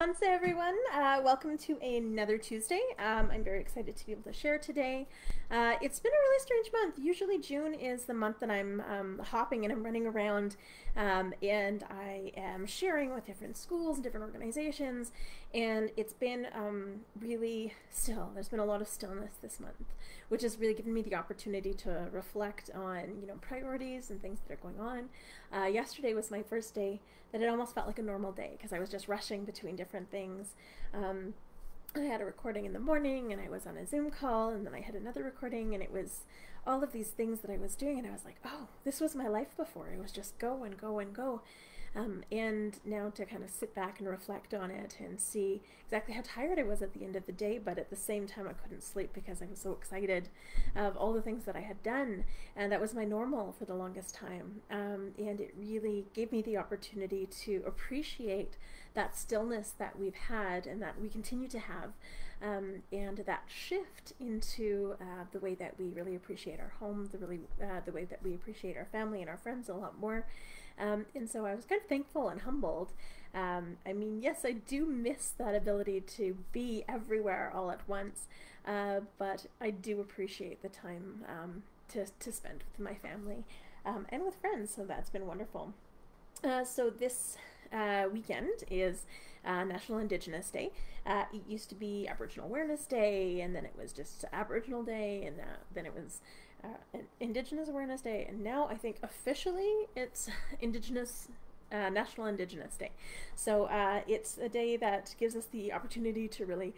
Namaste everyone. Welcome to another Tuesday. I'm very excited to be able to share today. It's been a really strange month. Usually June is the month that I'm hopping and I'm running around and I am sharing with different schools and different organizations, and it's been really still. There's been a lot of stillness this month, which has really given me the opportunity to reflect on priorities and things that are going on. Yesterday was my first day that it almost felt like a normal day because I was just rushing between different things. I had a recording in the morning and I was on a Zoom call, and then I had another recording, and it was all of these things that I was doing, and I was like, oh, this was my life before. It was just go and go and go. And now to kind of sit back and reflect on it and see exactly how tired I was at the end of the day, but at the same time I couldn't sleep because I was so excited of all the things that I had done, and that was my normal for the longest time. And it really gave me the opportunity to appreciate that stillness that we've had and that we continue to have, and that shift into the way that we really appreciate our home, the way that we appreciate our family and our friends a lot more. And so I was kind of thankful and humbled. I mean, yes, I do miss that ability to be everywhere all at once, but I do appreciate the time to spend with my family and with friends, so that's been wonderful. So this weekend is National Indigenous Day. It used to be Aboriginal Awareness Day, and then it was just Aboriginal Day, and then it was Indigenous Awareness Day, and now I think officially it's National Indigenous Day. So it's a day that gives us the opportunity to really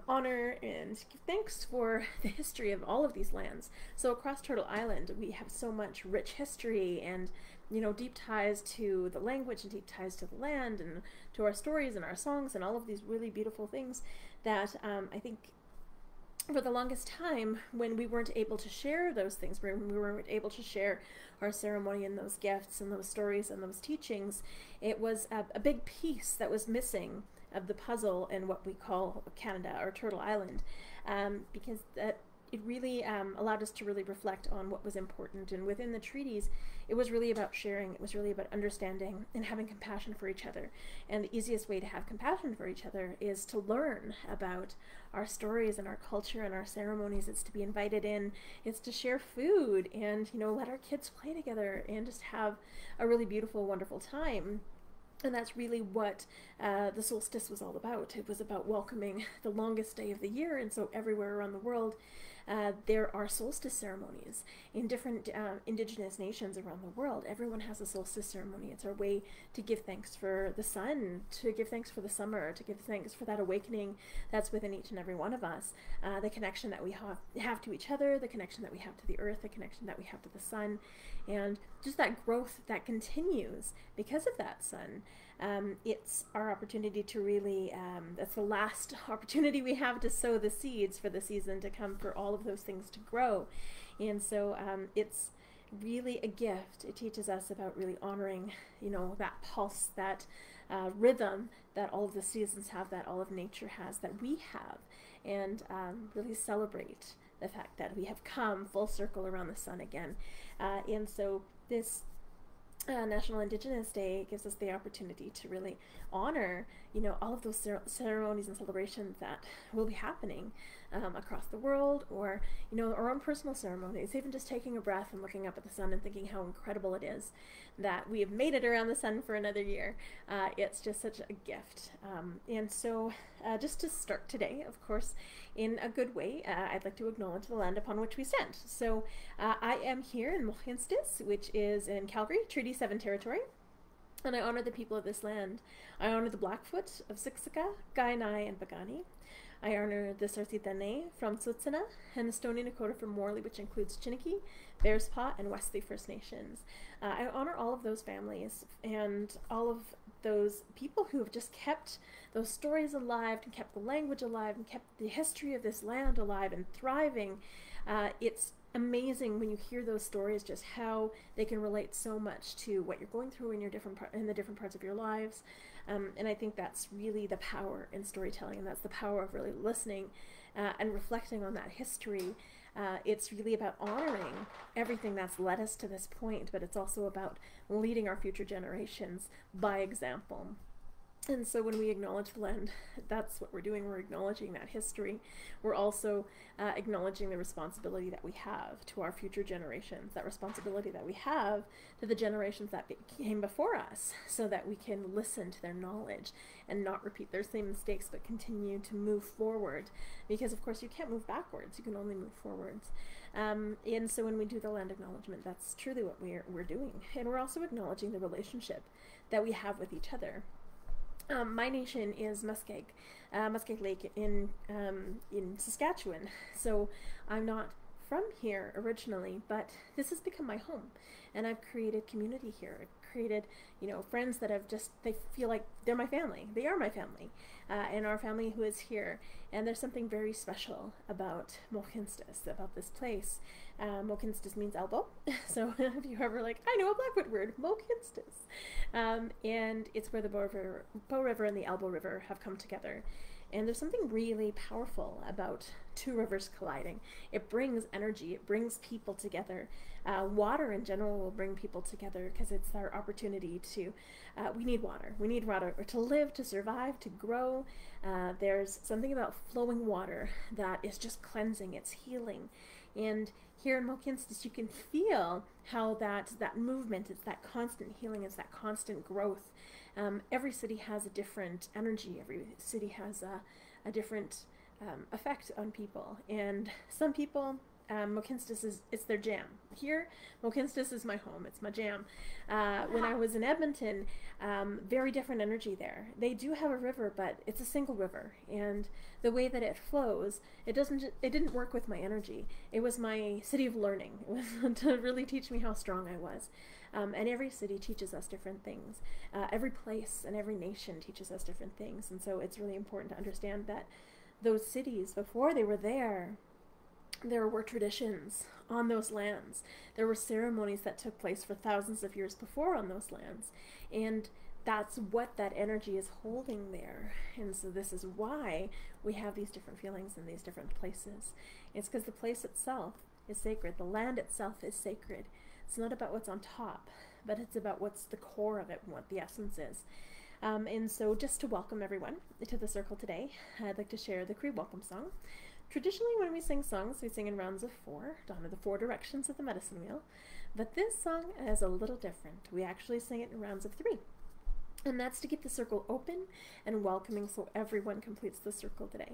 honor and give thanks for the history of all of these lands. So across Turtle Island, we have so much rich history and deep ties to the language and deep ties to the land and to our stories and our songs and all of these really beautiful things that I think for the longest time, when we weren't able to share those things, when we weren't able to share our ceremony and those gifts and those stories and those teachings, it was a big piece that was missing of the puzzle in what we call Canada or Turtle Island, because it really allowed us to really reflect on what was important. And within the treaties, it was really about sharing. It was really about understanding and having compassion for each other. And the easiest way to have compassion for each other is to learn about our stories and our culture and our ceremonies. It's to be invited in. It's to share food and, let our kids play together and just have a really beautiful, wonderful time. And that's really what the solstice was all about. It was about welcoming the longest day of the year, and so everywhere around the world there are solstice ceremonies in different indigenous nations around the world. Everyone has a solstice ceremony. It's our way to give thanks for the sun, to give thanks for the summer, to give thanks for that awakening that's within each and every one of us, the connection that we have to each other, the connection that we have to the earth, the connection that we have to the sun, and just that growth that continues because of that sun. It's our opportunity to really, that's the last opportunity we have to sow the seeds for the season to come, for all of those things to grow. And so it's really a gift. It teaches us about really honoring, that pulse, that rhythm that all of the seasons have, that all of nature has, that we have, and really celebrate the fact that we have come full circle around the sun again. And so this National Indigenous Day gives us the opportunity to really honor, all of those ceremonies and celebrations that will be happening across the world, or, our own personal ceremonies, even just taking a breath and looking up at the sun and thinking how incredible it is that we have made it around the sun for another year. It's just such a gift. And so just to start today, of course, in a good way, I'd like to acknowledge the land upon which we stand. So I am here in Mohenstis, which is in Calgary, Treaty 7 territory, and I honor the people of this land. I honor the Blackfoot of Siksika, Kainai, and Pagani. I honor the Sartitane from Tsutsuna, and the Stoney Nakoda from Morley, which includes Chiniki, Bearspaw, and Wesley First Nations. I honor all of those families and all of those people who have just kept those stories alive and kept the language alive and kept the history of this land alive and thriving. It's amazing when you hear those stories, just how they can relate so much to what you're going through in your in the different parts of your lives. And I think that's really the power in storytelling, and that's the power of really listening and reflecting on that history. It's really about honoring everything that's led us to this point, but it's also about leading our future generations by example. And so when we acknowledge the land, that's what we're doing. We're acknowledging that history. We're also acknowledging the responsibility that we have to our future generations, that responsibility that we have to the generations that came before us, so that we can listen to their knowledge and not repeat their same mistakes, but continue to move forward. Because, of course, you can't move backwards. You can only move forwards. And so when we do the land acknowledgement, that's truly what we're doing. And we're also acknowledging the relationship that we have with each other. My nation is Muskeg Lake in Saskatchewan. So I'm not from here originally, but this has become my home, and I've created community here. I've created, friends that they feel like they're my family. They are my family, and our family who is here. And there's something very special about Mohkinstsis, about this place. Mohkinstsis means elbow. So if you ever I know a Blackfoot word, Mohkinstsis. And it's where the Bow River and the Elbow River have come together. And there's something really powerful about two rivers colliding. It brings energy, it brings people together. Water in general will bring people together because it's our opportunity to, we need water. We need water to live, to survive, to grow. There's something about flowing water that is just cleansing, it's healing. And here in Mohkinstsis, you can feel how that movement, it's that constant healing, it's that constant growth. Every city has a different energy. Every city has a different effect on people. And some people, Mohkinstsis it's their jam. Here, Mohkinstsis is my home. It's my jam. When I was in Edmonton, very different energy there. They do have a river, but it's a single river, and the way that it flows, it didn't work with my energy. It was my city of learning. It was to really teach me how strong I was. And every city teaches us different things. Every place and every nation teaches us different things. And so it's really important to understand that those cities, before they were there were traditions on those lands. There were ceremonies that took place for thousands of years before on those lands. And that's what that energy is holding there. And so this is why we have these different feelings in these different places. It's because the place itself is sacred. The land itself is sacred. It's not about what's on top, but it's about what's the core of it and what the essence is. And so just to welcome everyone to the circle today, I'd like to share the Cree welcome song. Traditionally, when we sing songs, we sing in rounds of 4, down to the 4 directions of the medicine wheel. But this song is a little different. We actually sing it in rounds of 3. And that's to keep the circle open and welcoming so everyone completes the circle today.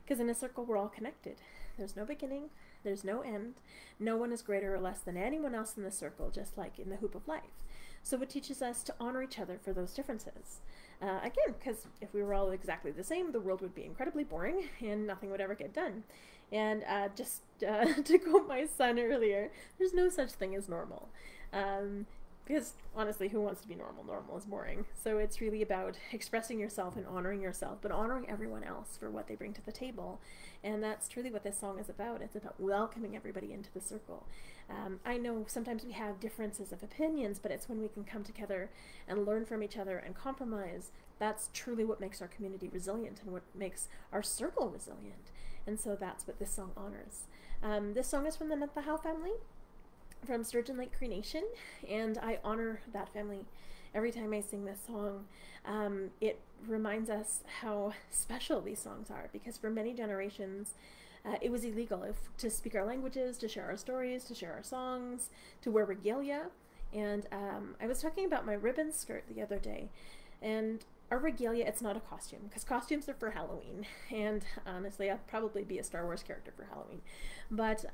Because in a circle, we're all connected. There's no beginning, there's no end. No one is greater or less than anyone else in the circle, just like in the hoop of life. So it teaches us to honor each other for those differences. Again, because if we were all exactly the same, the world would be incredibly boring and nothing would ever get done. And just to quote my son earlier, there's no such thing as normal. Because honestly, who wants to be normal? Normal is boring. So it's really about expressing yourself and honoring yourself, but honoring everyone else for what they bring to the table. And that's truly what this song is about. It's about welcoming everybody into the circle. I know sometimes we have differences of opinions, but it's when we can come together and learn from each other and compromise. That's truly what makes our community resilient and what makes our circle resilient. And so that's what this song honors. This song is from the Nantahau family, from Sturgeon Lake Cree Nation, and I honor that family every time I sing this song. It reminds us how special these songs are, because for many generations it was illegal to speak our languages, to share our stories, to share our songs, to wear regalia. And I was talking about my ribbon skirt the other day, and our regalia, it's not a costume, because costumes are for Halloween, and honestly I'll probably be a Star Wars character for Halloween, but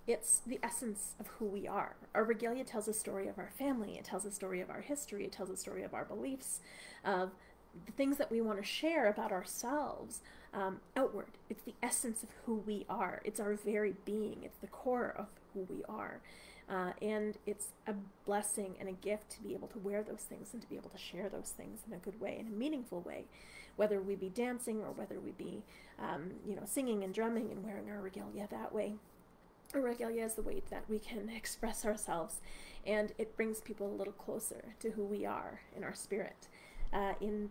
it's the essence of who we are. Our regalia tells a story of our family, it tells a story of our history, it tells a story of our beliefs, of the things that we want to share about ourselves outward. It's the essence of who we are. It's our very being. It's the core of who we are. And it's a blessing and a gift to be able to wear those things and to be able to share those things in a good way, in a meaningful way, whether we be dancing or whether we be singing and drumming and wearing our regalia that way. Our regalia is the way that we can express ourselves, and it brings people a little closer to who we are in our spirit. And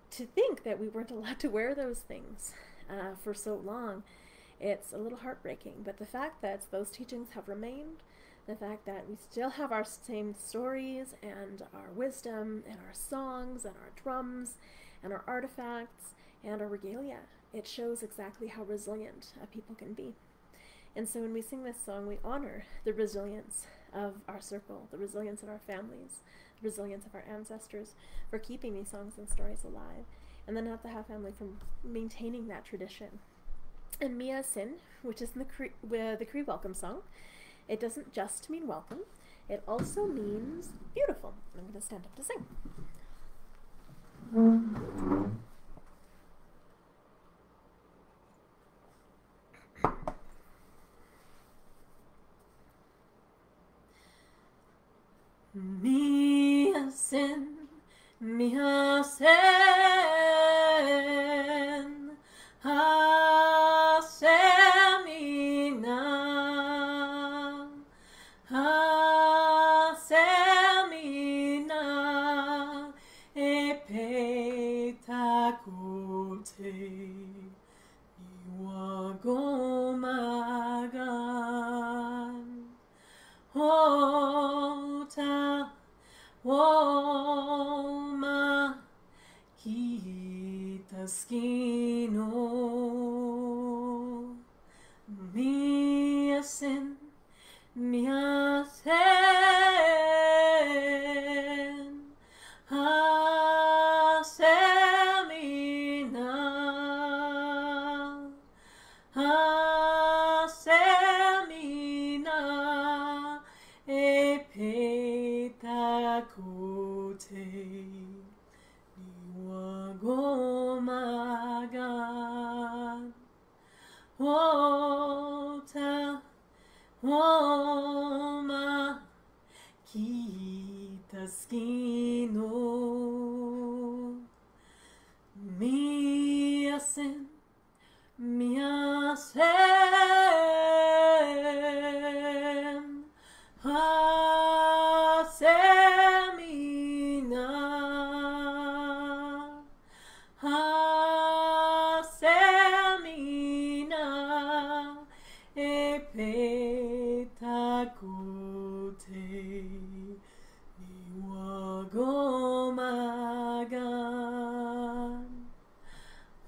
to think that we weren't allowed to wear those things for so long, it's a little heartbreaking. But the fact that those teachings have remained the fact that we still have our same stories and our wisdom and our songs and our drums and our artifacts and our regalia. It shows exactly how resilient a people can be. And so when we sing this song, we honor the resilience of our circle, the resilience of our families, the resilience of our ancestors for keeping these songs and stories alive, and then not the Taha family for maintaining that tradition. And Mia Sin, which is in the Cree welcome song, it doesn't just mean welcome, it also means beautiful. I'm going to stand up to sing. Mia Sin, Mia Sin, Hasemina, Hasemina, Epetakote, Iwagomagan, Ota, Woma, Kitaskino, Mia Sin, Mia Sin, Hasemina, Hasemina, Epetakote, Niwagomagan, Wota, Woma, Kitaskino, Mia Sin, Mia Sin, Hasemina, Hasemina, Epetakote, Niwagomagan,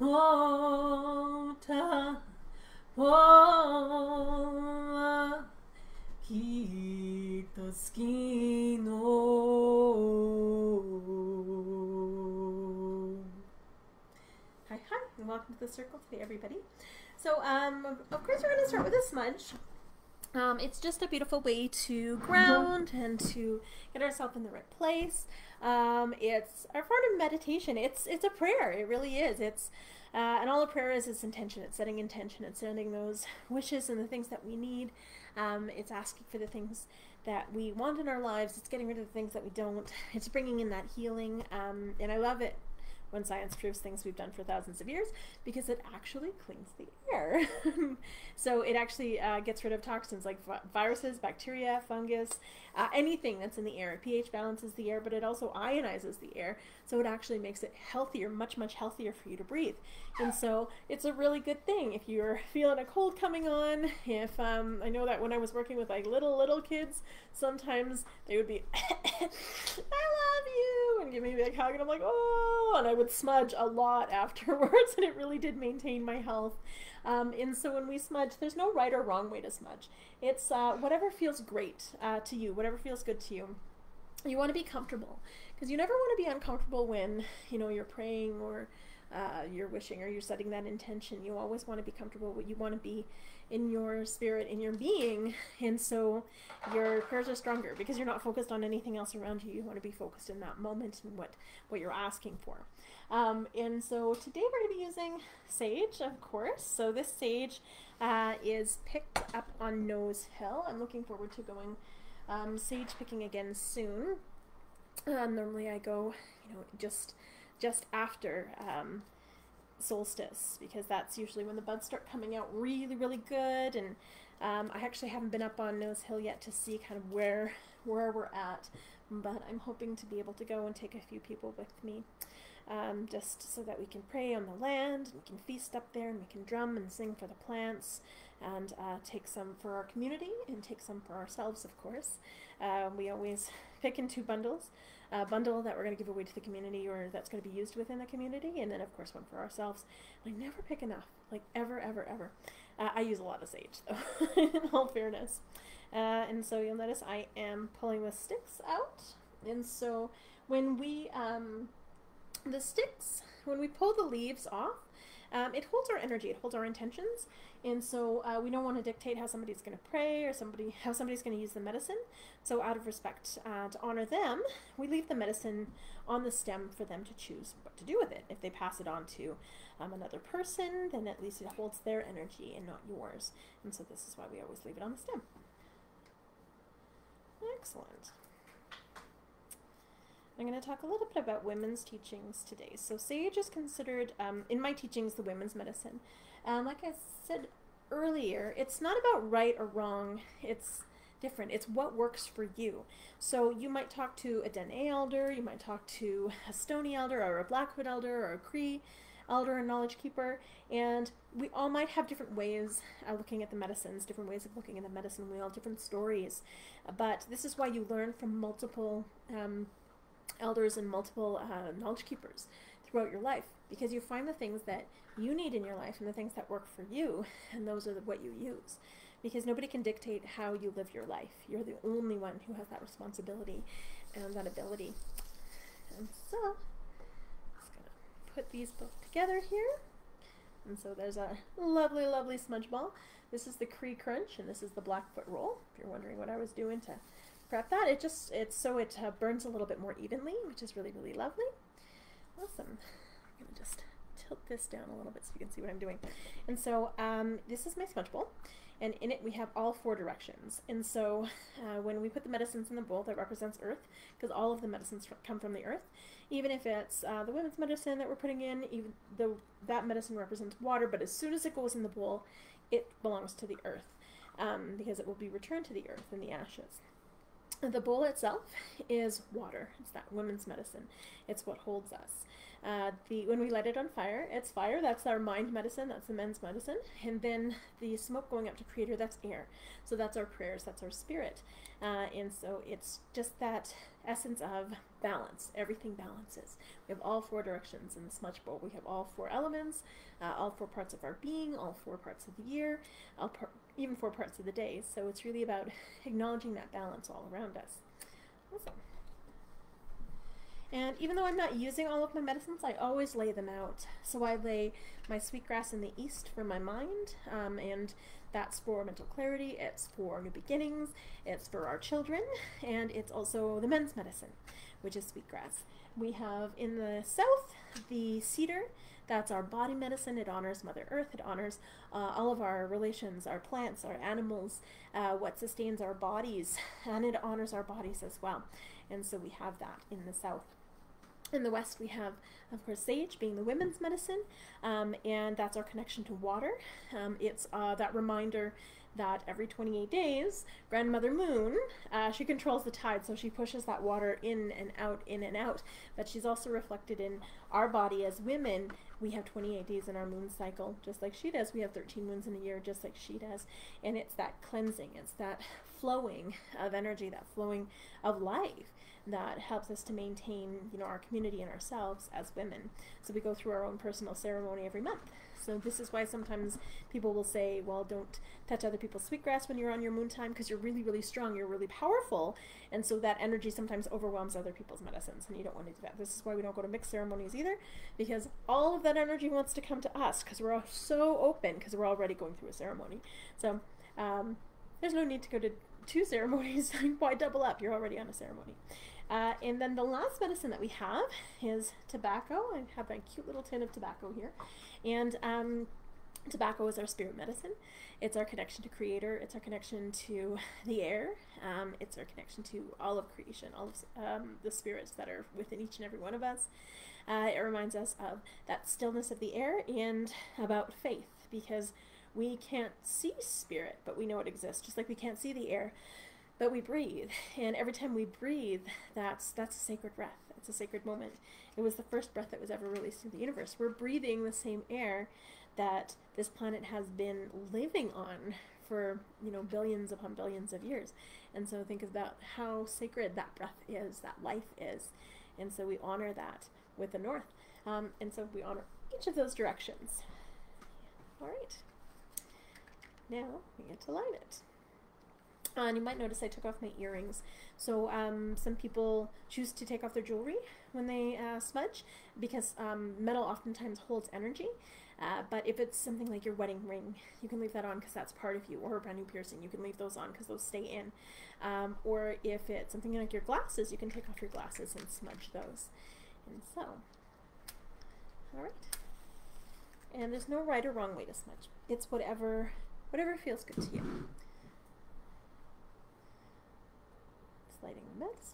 Ota, Woma, Kitaskino. Hi, and welcome to the circle today, everybody. So, of course, we're going to start with a smudge. It's just a beautiful way to ground and to get ourselves in the right place. It's our form of meditation. It's a prayer. It really is. And all a prayer is intention. It's setting intention. It's setting those wishes and the things that we need. It's asking for the things that we want in our lives. It's getting rid of the things that we don't. It's bringing in that healing. And I love it when science proves things we've done for thousands of years, because it actually cleans the air. So it actually gets rid of toxins like viruses, bacteria, fungus, anything that's in the air. pH balances the air, but it also ionizes the air. So it actually makes it healthier, much, much healthier for you to breathe. And so it's a really good thing if you're feeling a cold coming on. If I know that when I was working with like little kids, sometimes they would be, I love you, and give me a big hug, and I'm like, oh, and I would smudge a lot afterwards, and it really did maintain my health. And so when we smudge, there's no right or wrong way to smudge. It's whatever feels great to you, whatever feels good to you. You want to be comfortable, because you never want to be uncomfortable when, you know, you're praying or you're wishing or you're setting that intention. You always want to be comfortable. You want to be in your spirit, in your being, and so your prayers are stronger because you're not focused on anything else around you. You want to be focused in that moment and what you're asking for. And so today we're going to be using sage, of course. So this sage is picked up on Nose Hill. I'm looking forward to going sage picking again soon. Normally I go, you know, just after solstice, because that's usually when the buds start coming out really, really good. And I actually haven't been up on Nose Hill yet to see kind of where we're at, but I'm hoping to be able to go and take a few people with me, just so that we can pray on the land, and we can feast up there, and we can drum and sing for the plants, and take some for our community and take some for ourselves, of course. We always pick in 2 bundles. A bundle that we're going to give away to the community or that's going to be used within the community, and then of course one for ourselves. I never pick enough, like ever, ever, ever. I use a lot of sage though, in all fairness. And so you'll notice I am pulling the sticks out. And so when we, the sticks, when we pull the leaves off, it holds our energy, it holds our intentions. And so we don't want to dictate how somebody's going to pray or how somebody's going to use the medicine. So out of respect to honor them, we leave the medicine on the stem for them to choose what to do with it. If they pass it on to another person, then at least it holds their energy and not yours. And so this is why we always leave it on the stem. Excellent. I'm going to talk a little bit about women's teachings today. So sage is considered, in my teachings, the women's medicine. Like I said earlier, it's not about right or wrong. It's different. It's what works for you. So you might talk to a Dene elder, you might talk to a Stony elder or a Blackwood elder or a Cree elder and knowledge keeper, and we all might have different ways of looking at the medicines, different ways of looking at the medicine wheel, different stories. But this is why you learn from multiple elders and multiple knowledge keepers throughout your life, because you find the things that you need in your life and the things that work for you, and those are what you use, because nobody can dictate how you live your life. You're the only one who has that responsibility and that ability. And so I'm just gonna put these both together here. And so there's a lovely, lovely smudge ball. This is the Cree Crunch, and this is the Blackfoot Roll. If you're wondering what I was doing to prep that, it's so it burns a little bit more evenly, which is really, really lovely. Awesome. I'm gonna just tilt this down a little bit so you can see what I'm doing. And so this is my smudge bowl, and in it we have all 4 directions. And so when we put the medicines in the bowl, that represents earth, because all of the medicines come from the earth. Even if it's the women's medicine that we're putting in, even though that medicine represents water, but as soon as it goes in the bowl, it belongs to the earth, because it will be returned to the earth in the ashes. The bowl itself is water. It's that women's medicine. It's what holds us. When we light it on fire, it's fire. That's our mind medicine. That's the men's medicine. And then the smoke going up to Creator, that's air. So that's our prayers. That's our spirit. And so it's just that essence of balance. Everything balances. We have all 4 directions in the smudge bowl. We have all 4 elements, all 4 parts of our being, all 4 parts of the year, even 4 parts of the day. So it's really about acknowledging that balance all around us. Awesome. And even though I'm not using all of my medicines, I always lay them out. So I lay my sweetgrass in the east for my mind, and that's for mental clarity, it's for new beginnings, it's for our children, and it's also the men's medicine, which is sweetgrass. We have in the south the cedar. That's our body medicine. It honors Mother Earth. It honors all of our relations, our plants, our animals, what sustains our bodies, and it honors our bodies as well. And so we have that in the south. In the west, we have, of course, sage being the women's medicine, and that's our connection to water. It's that reminder that every 28 days, Grandmother Moon, she controls the tide, so she pushes that water in and out, in and out. But she's also reflected in our body as women. We have 28 days in our moon cycle, just like she does. We have 13 moons in a year, just like she does. And it's that cleansing, it's that flowing of energy, that flowing of life that helps us to maintain, our community and ourselves as women. So we go through our own personal ceremony every month. So this is why sometimes people will say, well, don't touch other people's sweetgrass when you're on your moon time, because you're really, really strong, you're really powerful, and so that energy sometimes overwhelms other people's medicines, and you don't want to do that. This is why we don't go to mixed ceremonies either, because all of that energy wants to come to us, because we're all so open, because we're already going through a ceremony. So there's no need to go to 2 ceremonies. Why double up? You're already on a ceremony. And then the last medicine that we have is tobacco. I have a cute little tin of tobacco here. And tobacco is our spirit medicine. It's our connection to Creator. It's our connection to the air. It's our connection to all of creation, all of the spirits that are within each and every one of us. It reminds us of that stillness of the air and about faith, because we can't see spirit, but we know it exists. Just like we can't see the air, but we breathe, and every time we breathe, that's a sacred breath. It's a sacred moment. It was the first breath that was ever released into the universe. We're breathing the same air that this planet has been living on for, you know, billions upon billions of years. And so think about how sacred that breath is, that life is. And so we honor that with the north. And so we honor each of those directions. All right. Now we get to line it. And you might notice I took off my earrings. So some people choose to take off their jewelry when they smudge because metal oftentimes holds energy. But if it's something like your wedding ring, you can leave that on because that's part of you, or a brand new piercing, you can leave those on because those stay in. Or if it's something like your glasses, you can take off your glasses and smudge those. And so, all right. And there's no right or wrong way to smudge. It's whatever feels good to you. Lighting the meds.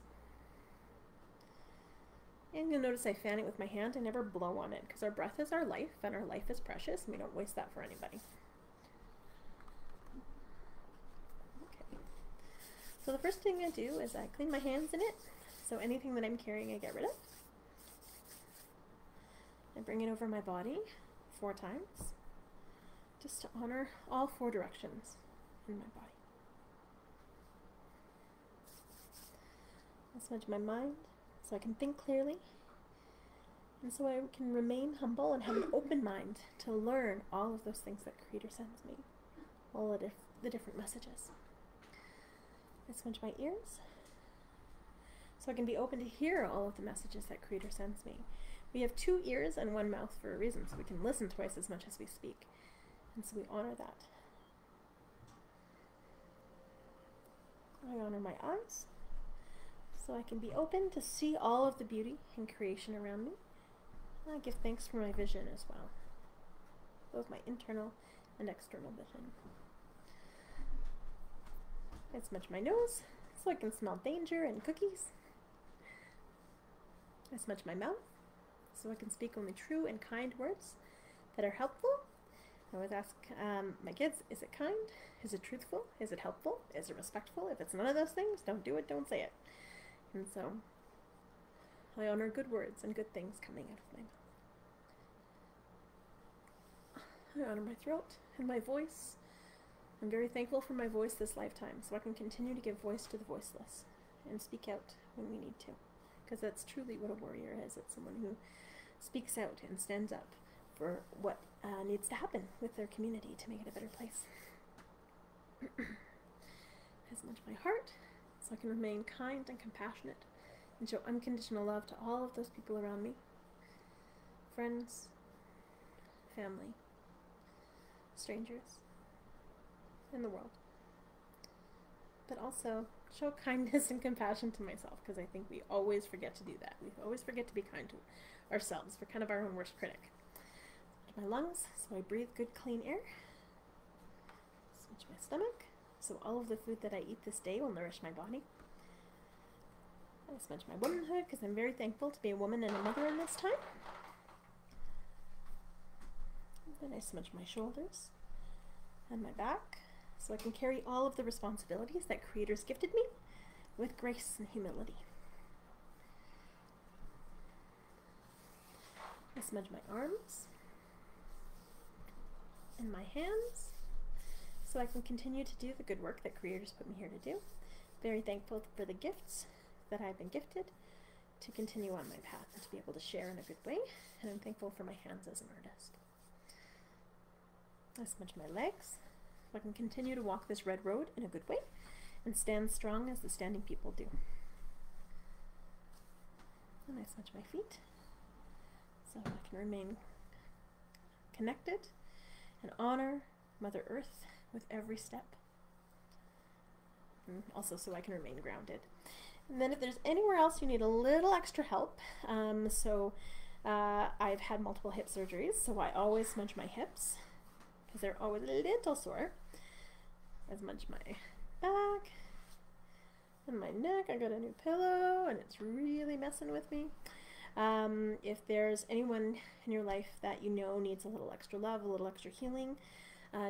And you'll notice I fan it with my hand. I never blow on it because our breath is our life and our life is precious and we don't waste that for anybody. Okay. So the first thing I do is I clean my hands in it. So anything that I'm carrying I get rid of. I bring it over my body 4 times just to honor all 4 directions in my body. I smudge my mind so I can think clearly and so I can remain humble and have an open mind to learn all of those things that Creator sends me, all of the different messages. I smudge my ears so I can be open to hear all of the messages that Creator sends me. We have 2 ears and 1 mouth for a reason, so we can listen twice as much as we speak, and so we honor that. I honor my eyes so I can be open to see all of the beauty and creation around me. And I give thanks for my vision as well, both my internal and external vision. I smudge my nose so I can smell danger and cookies. I smudge my mouth so I can speak only true and kind words that are helpful. I always ask my kids, is it kind? Is it truthful? Is it helpful? Is it respectful? If it's none of those things, don't do it, don't say it. And so I honor good words and good things coming out of my mouth. I honor my throat and my voice. I'm very thankful for my voice this lifetime, so I can continue to give voice to the voiceless and speak out when we need to. Because that's truly what a warrior is. It's someone who speaks out and stands up for what needs to happen with their community to make it a better place. I smudge my heart so I can remain kind and compassionate and show unconditional love to all of those people around me. Friends, family, strangers, in the world. But also show kindness and compassion to myself, because I think we always forget to do that. We always forget to be kind to ourselves. We're kind of our own worst critic. Smudge my lungs so I breathe good clean air. Smudge my stomach so all of the food that I eat this day will nourish my body. I smudge my womanhood because I'm very thankful to be a woman and a mother in this time. And then I smudge my shoulders and my back so I can carry all of the responsibilities that Creator's gifted me with grace and humility. I smudge my arms and my hands so I can continue to do the good work that Creator's put me here to do. Very thankful for the gifts that I've been gifted to continue on my path and to be able to share in a good way, and I'm thankful for my hands as an artist. I smudge my legs so I can continue to walk this red road in a good way and stand strong as the standing people do. And I smudge my feet so I can remain connected and honor Mother Earth with every step. And also so I can remain grounded. And then if there's anywhere else you need a little extra help, I've had multiple hip surgeries, so I always smudge my hips because they're always a little sore. I smudge my back and my neck. I got a new pillow and it's really messing with me. If there's anyone in your life that you know needs a little extra love, a little extra healing,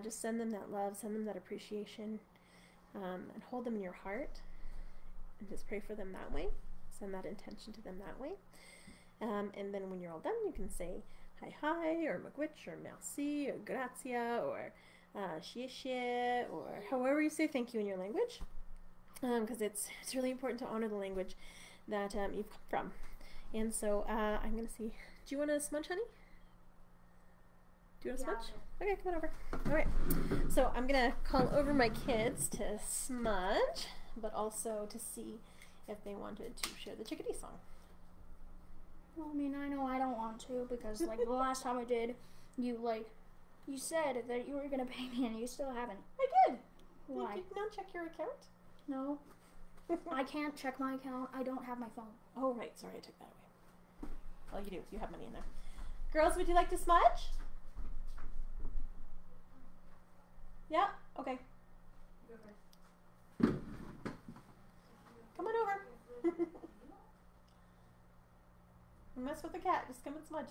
just send them that love, send them that appreciation, and hold them in your heart and just pray for them that way. Send that intention to them that way. And then when you're all done, you can say, hi, or miigwech, or merci, or grazia, or xie or however you say thank you in your language, because it's really important to honor the language that you've come from. And so I'm going to see, do you want to smudge, honey? Do you want to smudge? Okay, come on over. All right. So I'm going to call over my kids to smudge, but also to see if they wanted to share the chickadee song. Well, I mean, I know I don't want to, because like the last time I did, you said that you were going to pay me and you still haven't. I did. Why? You did not check your account? No. I can't check my account. I don't have my phone. Oh, right. Sorry, I took that away. Well, you do. You have money in there. Girls, would you like to smudge? Yeah? Okay. Come on over. Mess with the cat. Just come and smudge.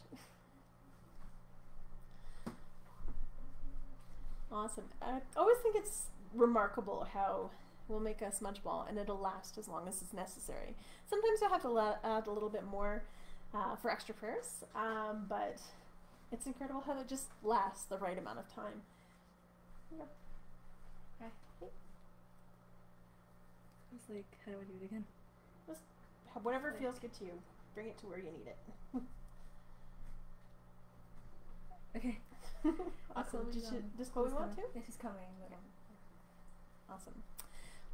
Awesome. I always think it's remarkable how we'll make a smudge ball and it'll last as long as is necessary. Sometimes you'll have to add a little bit more for extra prayers, but it's incredible how it just lasts the right amount of time. Yep. Okay. It's like, how do I do it again? Just whatever feels good to you. Bring it to where you need it. Okay. Awesome. Does Chloe want to? Yeah, she's coming. Okay. Awesome.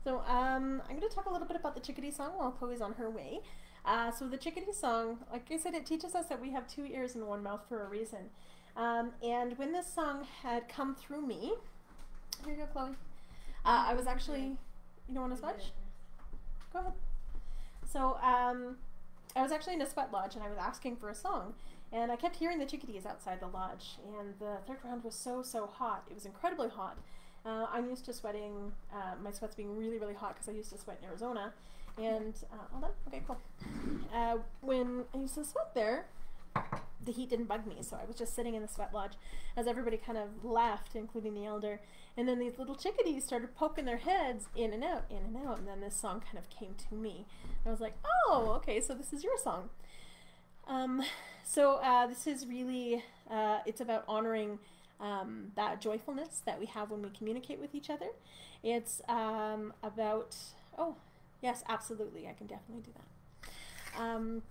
So I'm going to talk a little bit about the chickadee song while Chloe's on her way. So the chickadee song, like I said, it teaches us that we have two ears and one mouth for a reason. And when this song had come through me, here you go, Chloe. I was actually, you don't want to smudge? Go ahead. So I was actually in a sweat lodge and I was asking for a song. And I kept hearing the chickadees outside the lodge. And the third round was so hot. It was incredibly hot. I'm used to sweating, my sweat's being really, really hot because I used to sweat in Arizona. And, all done? Okay, cool. When I used to sweat there, the heat didn't bug me, so I was just sitting in the sweat lodge as everybody kind of left, including the elder. And then these little chickadees started poking their heads in and out, and then this song kind of came to me. And I was like, oh, okay, so this is your song. This is really, it's about honoring that joyfulness that we have when we communicate with each other. It's about, oh, yes, absolutely, I can definitely do that.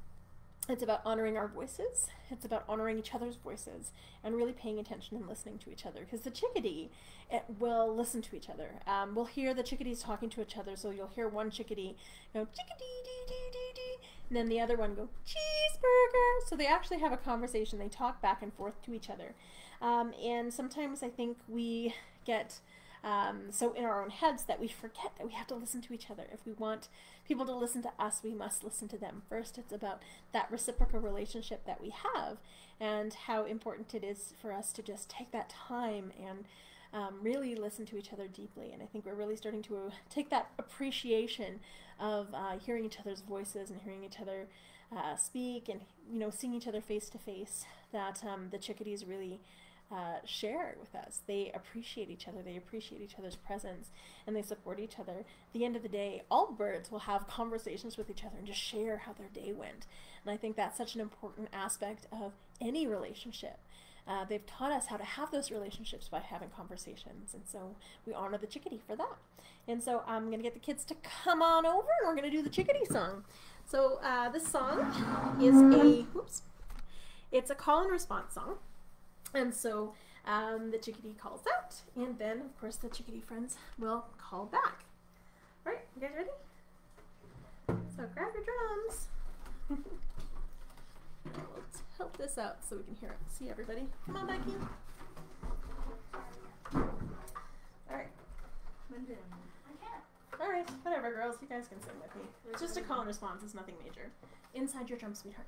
It's about honoring our voices. It's about honoring each other's voices and really paying attention and listening to each other. Because the chickadee, it will listen to each other. We'll hear the chickadees talking to each other. So you'll hear one chickadee go chickadee dee dee dee dee, and then the other one go cheeseburger. So they actually have a conversation. They talk back and forth to each other. And sometimes I think we get so in our own heads that we forget that we have to listen to each other. If we want people to listen to us, we must listen to them first. It's about that reciprocal relationship that we have and how important it is for us to just take that time and really listen to each other deeply. And I think we're really starting to take that appreciation of hearing each other's voices and hearing each other speak and, you know, seeing each other face to face, that the chickadees really share with us. They appreciate each other, they appreciate each other's presence, and they support each other. At the end of the day, all birds will have conversations with each other and just share how their day went. And I think that's such an important aspect of any relationship. They've taught us how to have those relationships by having conversations, and so we honor the chickadee for that. And so I'm going to get the kids to come on over and we're going to do the chickadee song. So this song is it's a call and response song. And so the chickadee calls out, and then, of course, the chickadee friends will call back. All right, you guys ready? So grab your drums. We'll tilt this out so we can hear it. See everybody. Come on, Becky. All right. All right, whatever, girls. You guys can sing with me. It's just a call and response. It's nothing major. Inside your drum, sweetheart.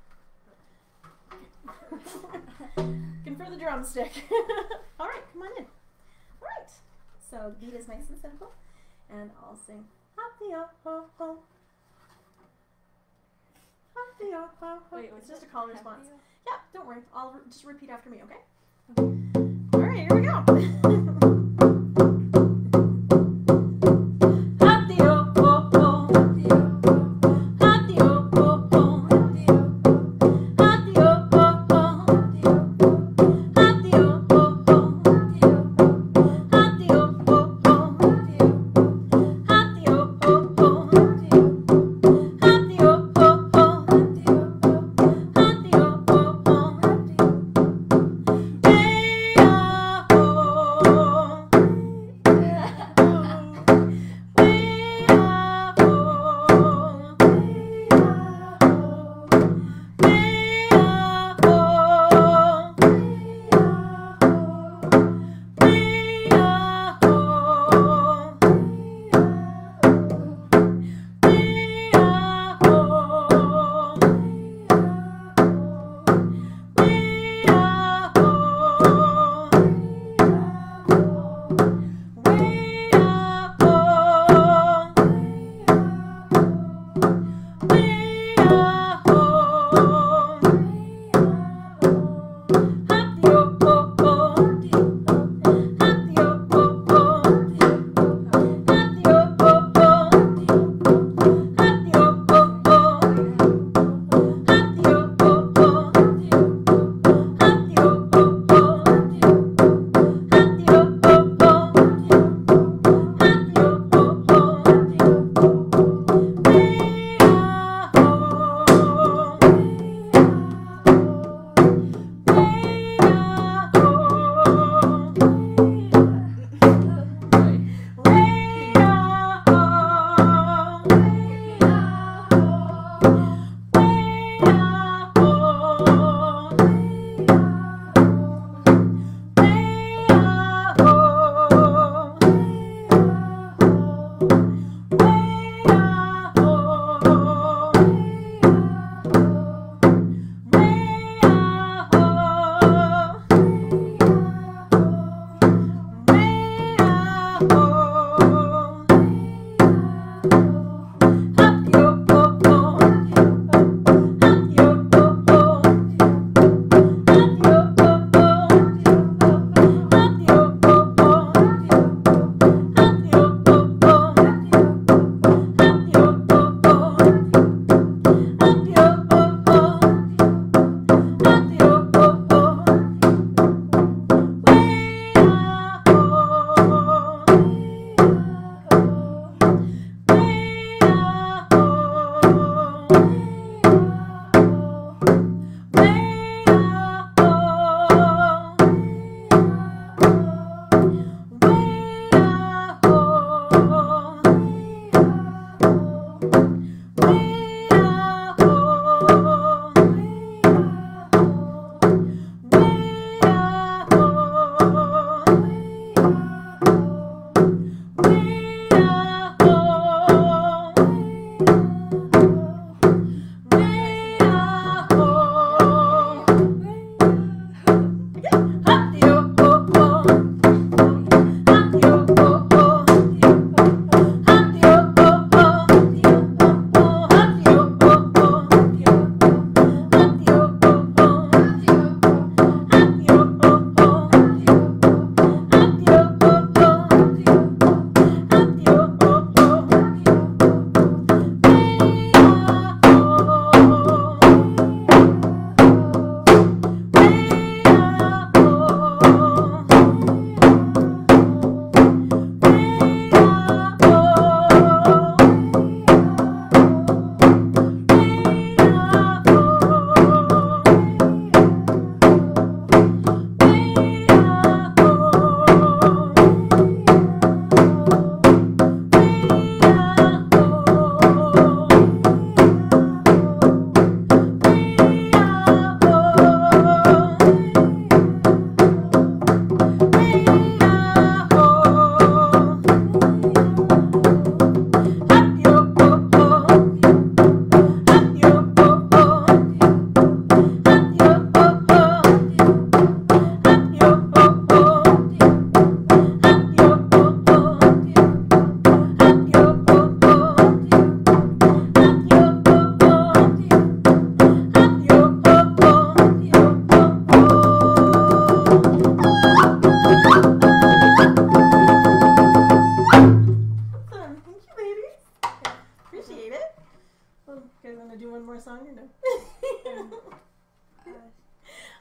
Confer the drumstick. All right, come on in. All right. So the beat is nice and simple, and I'll sing happy oh ho ho. Happy oh ho ho. Wait, it's just a call and response. Happy? Yeah, don't worry. I'll just repeat after me, okay? All right, here we go. Happy oh ho ho.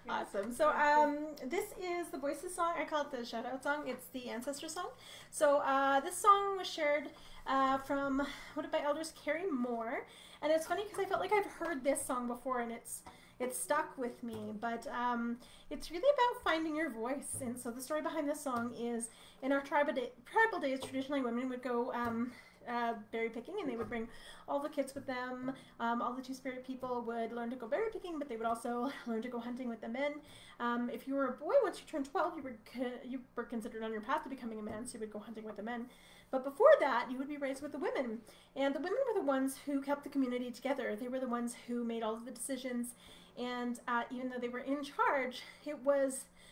Awesome. So this is the Voices song. I call it the shout out song. It's the ancestor song. So this song was shared from one of my elders, Carrie Moore. And it's funny because I felt like I've heard this song before and it's stuck with me. But it's really about finding your voice. And so the story behind this song is in our tribal days, traditionally women would go berry picking, and they would bring all the kids with them. All the two-spirit people would learn to go berry picking, but they would also learn to go hunting with the men. If you were a boy, once you turned 12, you were considered on your path to becoming a man, so you would go hunting with the men. But before that, you would be raised with the women. And the women were the ones who kept the community together. They were the ones who made all of the decisions. And even though they were in charge,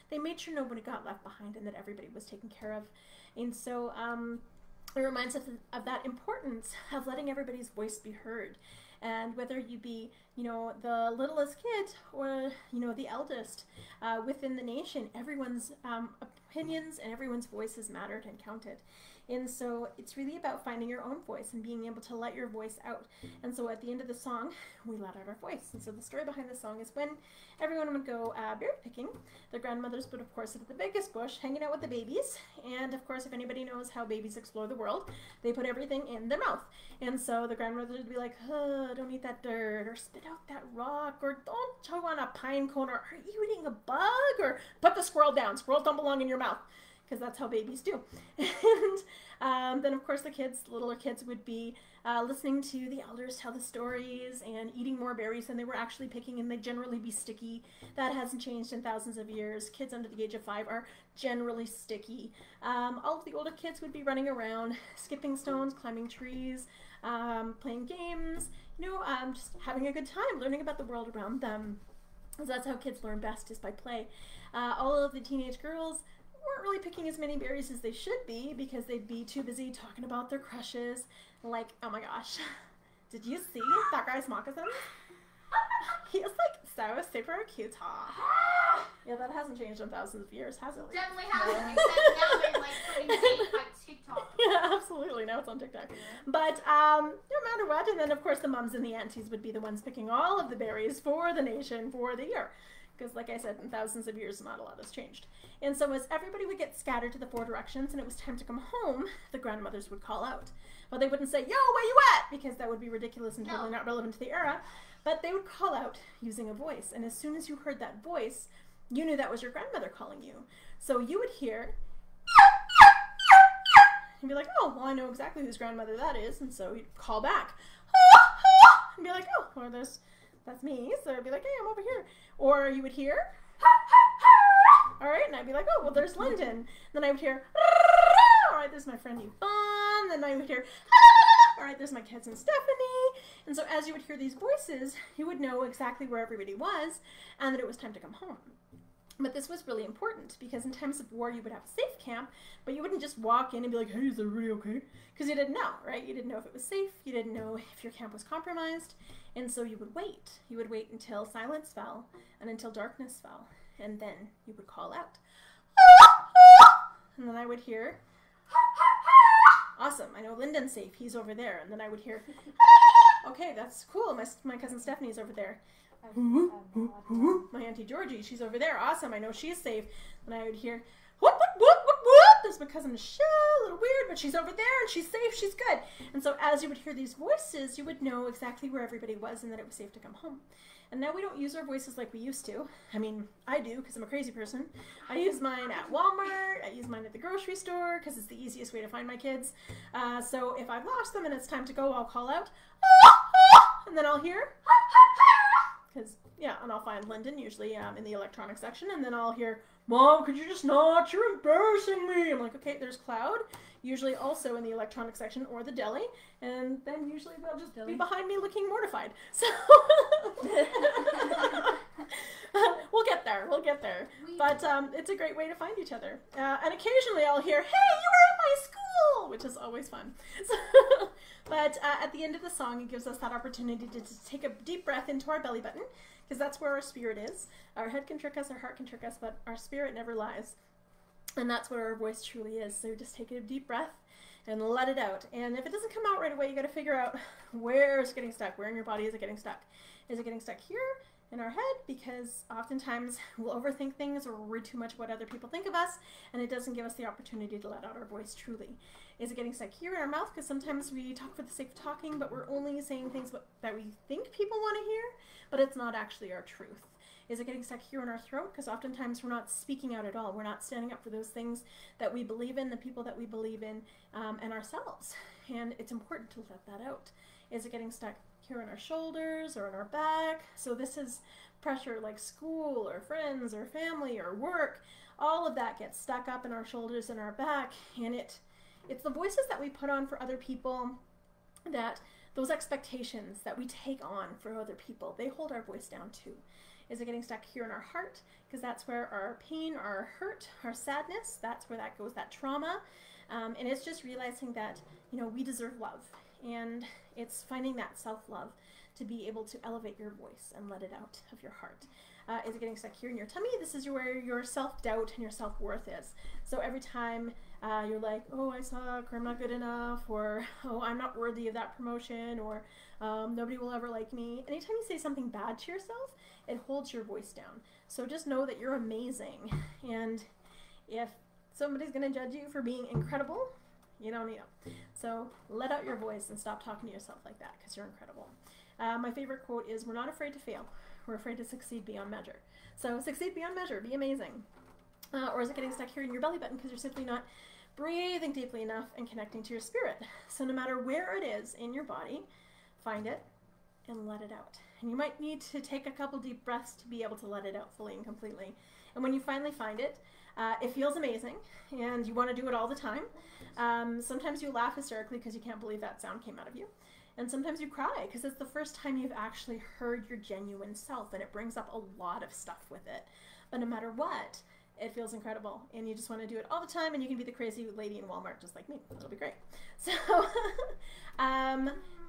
they made sure nobody got left behind and that everybody was taken care of. And so it reminds us of that importance of letting everybody's voice be heard. And whether you be, the littlest kid or, the eldest within the nation, everyone's opinions and everyone's voices mattered and counted. And so it's really about finding your own voice and being able to let your voice out. And so at the end of the song, we let out our voice. And so the story behind the song is when everyone would go berry picking, their grandmothers would, of course, sit at the biggest bush, hanging out with the babies. And, of course, if anybody knows how babies explore the world, they put everything in their mouth. And so the grandmother would be like, don't eat that dirt, or spit out that rock, or don't chew on a pine cone, or are you eating a bug, or put the squirrel down. Squirrels don't belong in your mouth. Because that's how babies do. And then, of course, the littler kids would be listening to the elders tell the stories and eating more berries than they were actually picking, and they'd generally be sticky. That hasn't changed in thousands of years. Kids under the age of 5 are generally sticky. All of the older kids would be running around, skipping stones, climbing trees, playing games, just having a good time, learning about the world around them. So that's how kids learn best, is by play. All of the teenage girls weren't really picking as many berries as they should be because they'd be too busy talking about their crushes. Like, oh my gosh, did you see that guy's moccasins? He is like so super cute. Yeah, that hasn't changed in thousands of years, has it? Like, Definitely hasn't, except now they're like putting hate on TikTok. yeah, absolutely. Now it's on TikTok. But no matter what, and then of course the mums and the aunties would be the ones picking all of the berries for the nation for the year. Because like I said, in thousands of years, not a lot has changed. And so as everybody would get scattered to the 4 directions and it was time to come home, the grandmothers would call out. Well, they wouldn't say, yo, where you at? Because that would be ridiculous and totally not relevant to the era. But they would call out using a voice. And as soon as you heard that voice, you knew that was your grandmother calling you. So you would hear, and be like, oh, well, I know exactly whose grandmother that is. And so you'd call back, and be like, oh, well, that's me. So I'd be like, hey, I'm over here. Or you would hear, all right, and I'd be like, oh, well, there's Lyndon. Then I would hear, all right, there's my friend Yvonne. Then I would hear, all right, there's my cousin Stephanie. And so as you would hear these voices, you would know exactly where everybody was and that it was time to come home. But this was really important because in times of war, you would have a safe camp, but you wouldn't just walk in and be like, hey, is everybody okay? Because you didn't know, right? You didn't know if it was safe. You didn't know if your camp was compromised. And so you would wait. You would wait until silence fell and until darkness fell. And then you would call out. And then I would hear, awesome, I know Lyndon's safe. He's over there. And then I would hear, okay, that's cool. My cousin Stephanie's over there. My Auntie Georgie, she's over there. Awesome, I know she's safe. And I would hear, whoop, whoop, whoop, whoop, whoop. There's my cousin Michelle, a little weird, but she's over there and she's safe, she's good. And so as you would hear these voices, you would know exactly where everybody was and that it was safe to come home. And now we don't use our voices like we used to. I mean, I do because I'm a crazy person. I use mine at Walmart. I use mine at the grocery store because it's the easiest way to find my kids. So if I've lost them and it's time to go, I'll call out, and then I'll hear, because, yeah, and I'll find Lyndon usually in the electronic section, and then I'll hear, Mom, could you just not? You're embarrassing me. I'm like, okay, there's Cloud, usually also in the electronic section or the deli, and then usually they'll just be behind me looking mortified. So we'll get there. But it's a great way to find each other. And occasionally I'll hear, hey, you were at my school, which is always fun. So, but at the end of the song, it gives us that opportunity to take a deep breath into our belly button, because that's where our spirit is. Our head can trick us, our heart can trick us, but our spirit never lies. And that's where our voice truly is. So just take a deep breath and let it out. And if it doesn't come out right away, you got to figure out where it's getting stuck. Where in your body is it getting stuck? Is it getting stuck here in our head? Because oftentimes we'll overthink things or worry too much what other people think of us, and it doesn't give us the opportunity to let out our voice truly. Is it getting stuck here in our mouth? Because sometimes we talk for the sake of talking, but we're only saying things that we think people want to hear, but it's not actually our truth. Is it getting stuck here in our throat? Because oftentimes we're not speaking out at all. We're not standing up for those things that we believe in, the people that we believe in, and ourselves. And it's important to let that out. Is it getting stuck here in our shoulders or in our back? So this is pressure like school or friends or family or work. All of that gets stuck up in our shoulders and our back. And it's the voices that we put on for other people, that those expectations that we take on for other people, they hold our voice down too. Is it getting stuck here in our heart? Because that's where our pain, our hurt, our sadness, that's where that goes, that trauma. And it's just realizing that, you know, we deserve love. And it's finding that self-love to be able to elevate your voice and let it out of your heart. Is it getting stuck here in your tummy? This is where your self-doubt and your self-worth is. So every time you're like, oh, I suck, or I'm not good enough, or oh, I'm not worthy of that promotion, or nobody will ever like me. Anytime you say something bad to yourself, it holds your voice down. So just know that you're amazing. And if somebody's going to judge you for being incredible, you don't need them. So let out your voice and stop talking to yourself like that, because you're incredible. My favorite quote is, we're not afraid to fail. We're afraid to succeed beyond measure. So succeed beyond measure. Be amazing. Or is it getting stuck here in your belly button because you're simply not breathing deeply enough and connecting to your spirit? So no matter where it is in your body, find it and let it out. And you might need to take a couple deep breaths to be able to let it out fully and completely. And when you finally find it, it feels amazing, and you want to do it all the time. Sometimes you laugh hysterically because you can't believe that sound came out of you. And sometimes you cry because it's the first time you've actually heard your genuine self, and it brings up a lot of stuff with it. But no matter what, it feels incredible, and you just want to do it all the time, and you can be the crazy lady in Walmart just like me. It'll be great. So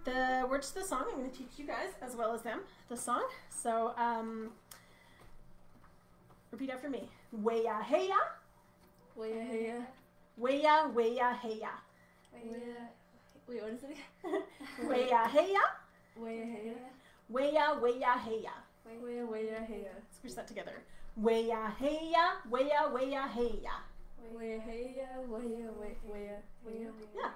the words to the song I'm going to teach you guys as well as them the song. So repeat after me. Weya heya, Weya heya. weya weya heya, Weya. Wait, what is it again? weya heya, Weya heya. weya weya heya. Weya weya heya. Scratch that together. Weya heya, weya weya heya. Weya heya. Weya weya weya. Yeah.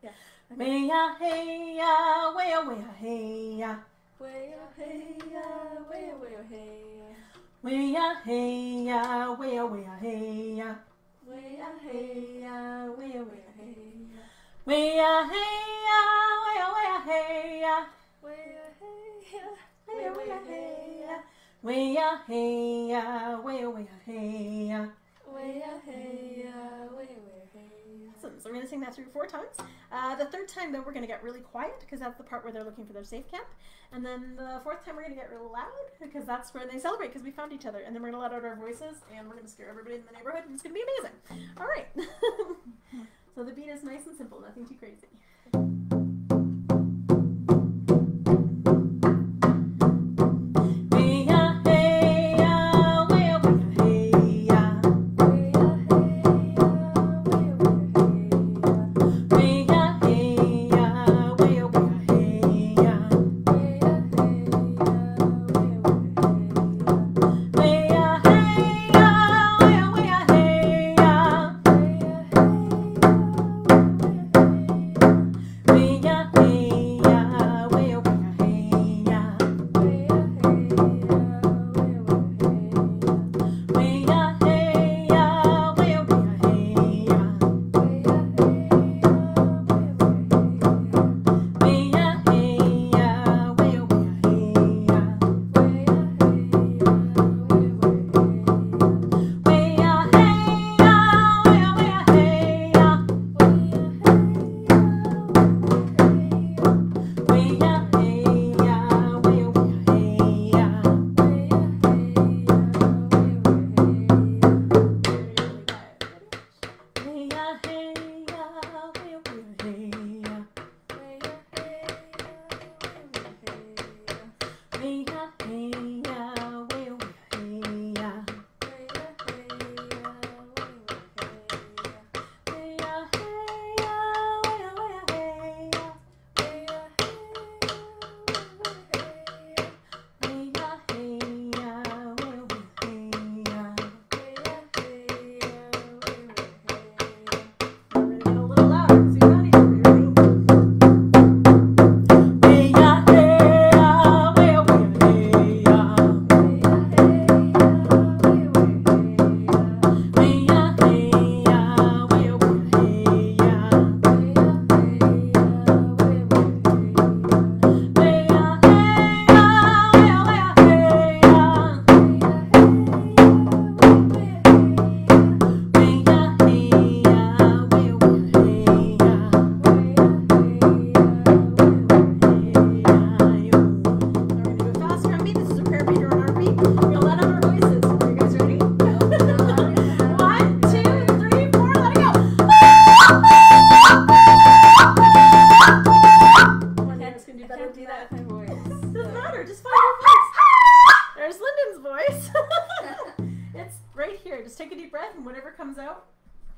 Yeah. Weya heya, weya weya heya. Weya heya. Weya weya heya. Weya heya, weya weya heya. Weya heya. Weya weya heya. Weya heya, weya weya heya. Weya heya. Weya weya heya. Weya heya, weya weya heya. Weya heya. Weya weya heya. Awesome. So we're going to sing that through 4 times. The 3rd time, though, we're going to get really quiet because that's the part where they're looking for their safe camp. And then the 4th time, we're going to get really loud because that's where they celebrate because we found each other. And then we're going to let out our voices and we're going to scare everybody in the neighborhood and it's going to be amazing. All right. So the beat is nice and simple, nothing too crazy.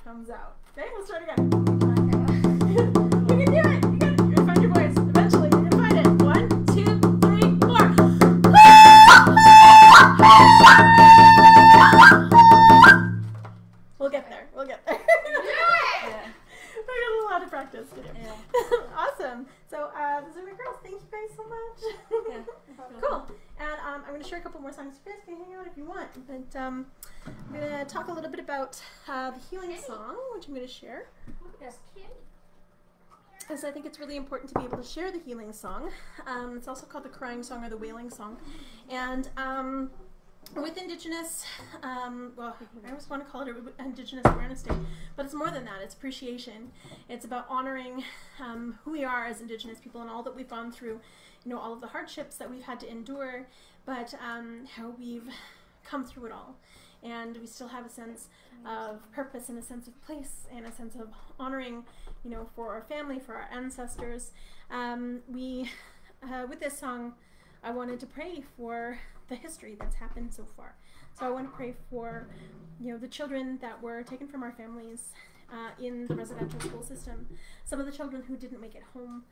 Comes out. Okay, let's try it again. You can do it. You're gonna find your voice. Eventually, you're gonna find it. 1, 2, 3, 4. We'll get there. We'll get there. Yeah. I got a lot of practice to do. Yeah. Awesome. So, those are my girls. Thank you guys so much. Yeah. Cool. And I'm going to share a couple more songs. You guys can hang out if you want. But I'm going to talk a little bit about the healing song, which I'm going to share. Yes, kitty. Because I think it's really important to be able to share the healing song. It's also called the crying song or the wailing song. And with Indigenous, well, I always want to call it Indigenous Awareness Day, but it's more than that. It's appreciation. It's about honoring who we are as Indigenous people and all that we've gone through, you know, all of the hardships that we've had to endure, but how we've come through it all. and we still have a sense of purpose and a sense of place and a sense of honoring, for our family, for our ancestors. With this song, I wanted to pray for the history that's happened so far. So I want to pray for, the children that were taken from our families in the residential school system, some of the children who didn't make it home.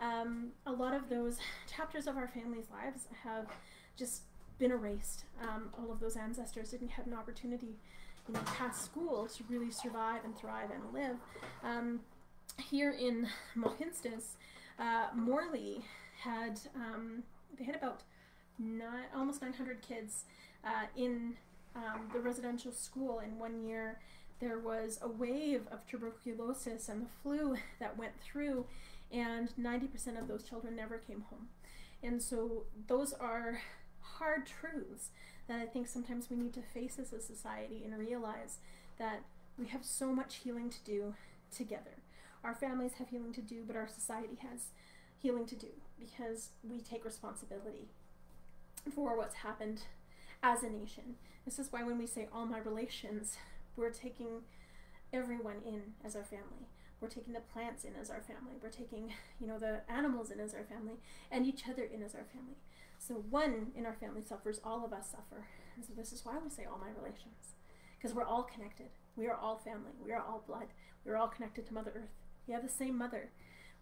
A lot of those chapters of our families' lives have just been erased. All of those ancestors didn't have an opportunity, past school to really survive and thrive and live. Here in Mohkinstsis, Morley had they had about almost 900 kids in the residential school. In 1 year, there was a wave of tuberculosis and the flu that went through, and 90% of those children never came home. And so those are hard truths that I think sometimes we need to face as a society and realize that we have so much healing to do together. Our families have healing to do, but our society has healing to do because we take responsibility for what's happened as a nation. This is why when we say all my relations, we're taking everyone in as our family. We're taking the plants in as our family. We're taking, the animals in as our family, and each other in as our family. So one in our family suffers, all of us suffer. And so this is why we say all my relations, because we're all connected. We are all family. We are all blood. We are all connected to Mother Earth. We have the same mother.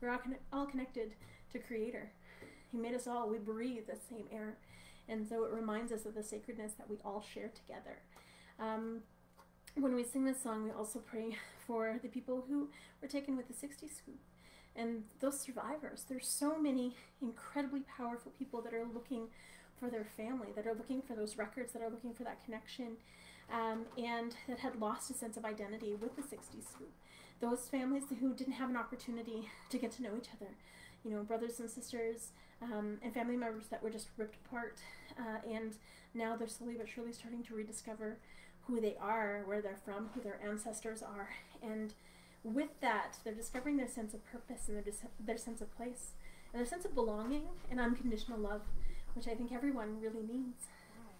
We're all connected to Creator. He made us all. We breathe the same air. And so it reminds us of the sacredness that we all share together. When we sing this song, we also pray for the people who were taken with the 60 scoop and those survivors. There's so many incredibly powerful people that are looking for their family, that are looking for those records, that are looking for that connection, and that had lost a sense of identity with the 60 scoop. Those families who didn't have an opportunity to get to know each other, brothers and sisters, and family members that were just ripped apart, and now they're slowly but surely starting to rediscover who they are, where they're from, who their ancestors are, and with that, they're discovering their sense of purpose and their sense of place, and their sense of belonging and unconditional love, which I think everyone really needs.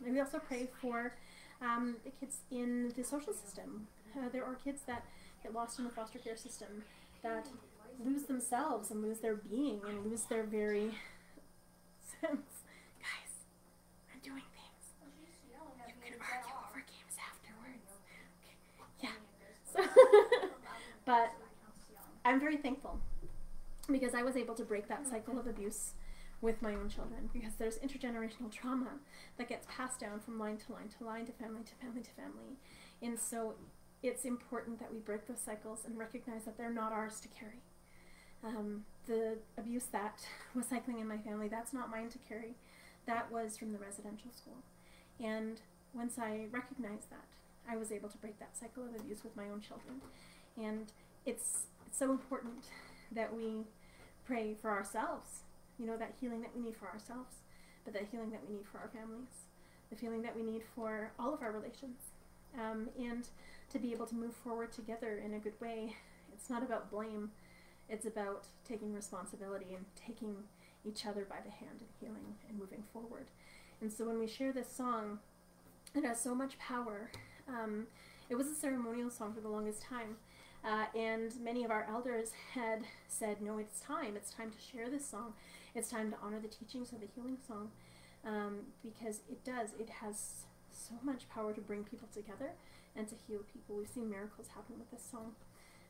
And we also pray for the kids in the social system. There are kids that get lost in the foster care system, that lose themselves and lose their being and lose their very sense. Guys, I'm doing things. You can argue over games afterwards. Okay. Yeah. So, but I'm very thankful because I was able to break that cycle of abuse with my own children, because there's intergenerational trauma that gets passed down from line to line to line, to family to family to family. And so it's important that we break those cycles and recognize that they're not ours to carry. The abuse that was cycling in my family, that's not mine to carry. That was from the residential school. And once I recognized that, I was able to break that cycle of abuse with my own children. And it's so important that we pray for ourselves, that healing that we need for ourselves, but that healing that we need for our families, the feeling that we need for all of our relations, and to be able to move forward together in a good way. It's not about blame. It's about taking responsibility and taking each other by the hand and healing and moving forward. And so when we share this song, it has so much power. It was a ceremonial song for the longest time. And many of our elders had said, no, it's time to share this song. It's time to honor the teachings of the healing song, because it has so much power to bring people together and to heal people. We've seen miracles happen with this song,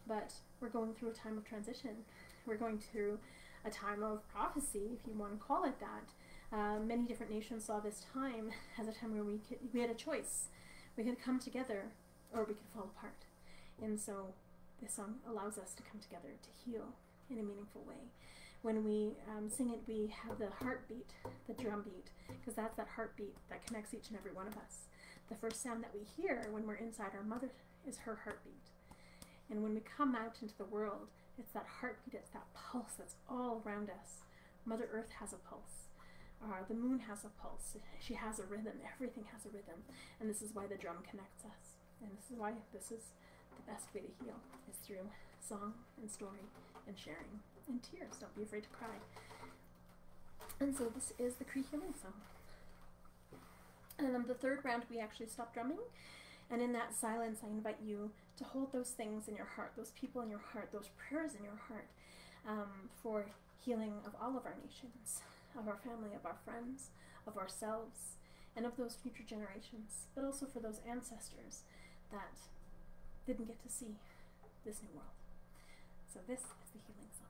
but we're going through a time of transition. We're going through a time of prophecy, if you want to call it that. Many different nations saw this time as a time where we had a choice. We could come together or we could fall apart. And so this song allows us to come together to heal in a meaningful way. When we sing it, we have the heartbeat, the drum beat, because that's that heartbeat that connects each and every one of us. The first sound that we hear when we're inside our mother is her heartbeat. And when we come out into the world, it's that heartbeat, it's that pulse that's all around us. Mother Earth has a pulse. The moon has a pulse. She has a rhythm. Everything has a rhythm. And this is why the drum connects us. And this is why this is the best way to heal, is through song and story and sharing and tears. Don't be afraid to cry. And so this is the Cree healing song. And then the third round we actually stopped drumming. And in that silence, I invite you to hold those things in your heart, those people in your heart, those prayers in your heart, for healing of all of our nations, of our family, of our friends, of ourselves, and of those future generations, but also for those ancestors that didn't get to see this new world. So this is the healing song.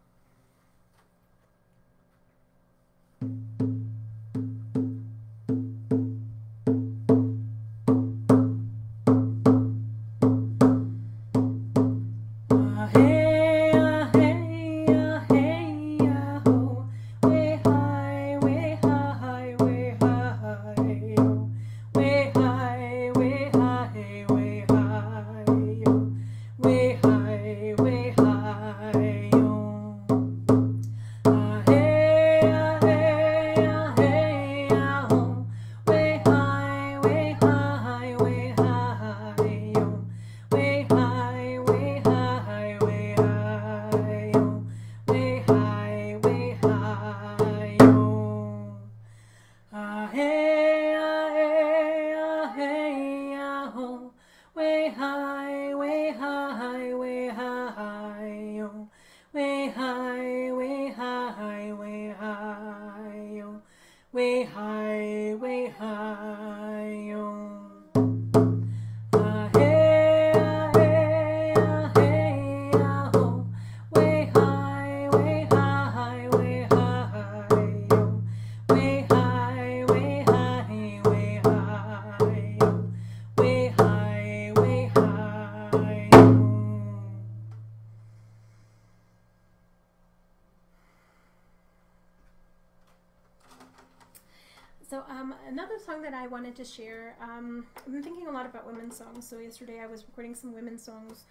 So another song that I wanted to share, I've been thinking a lot about women's songs. So yesterday I was recording some women's songs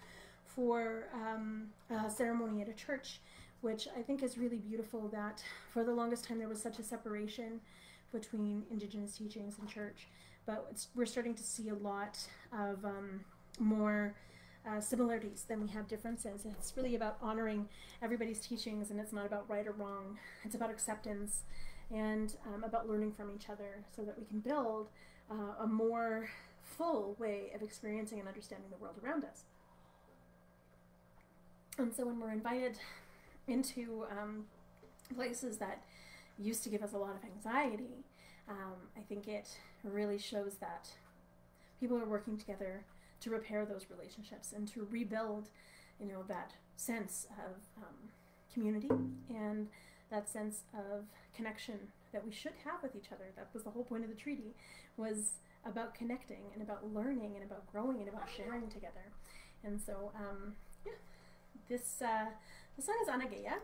for a ceremony at a church, which I think is really beautiful, that for the longest time there was such a separation between Indigenous teachings and church. But we're starting to see a lot of more similarities than we have differences. And it's really about honoring everybody's teachings, and it's not about right or wrong. It's about acceptance and about learning from each other so that we can build a more full way of experiencing and understanding the world around us. And so when we're invited into places that used to give us a lot of anxiety, I think it really shows that people are working together to repair those relationships and to rebuild, you know, that sense of community and that sense of connection that we should have with each other. That was the whole point of the treaty, was about connecting and about learning and about growing and about sharing together. And so, yeah, this song is Anageya.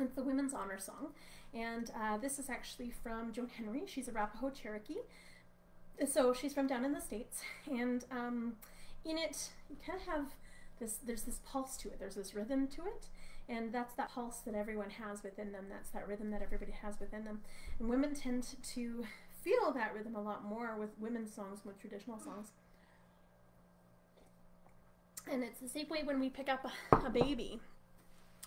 It's the Women's Honor Song. And this is actually from Joan Henry. She's a Arapaho Cherokee. So she's from down in the States. And in it, you kind of have this, there's this pulse to it. There's this rhythm to it. And that's that pulse that everyone has within them. That's that rhythm that everybody has within them. And women tend to feel that rhythm a lot more with women's songs, with traditional songs. And it's the same way when we pick up a baby.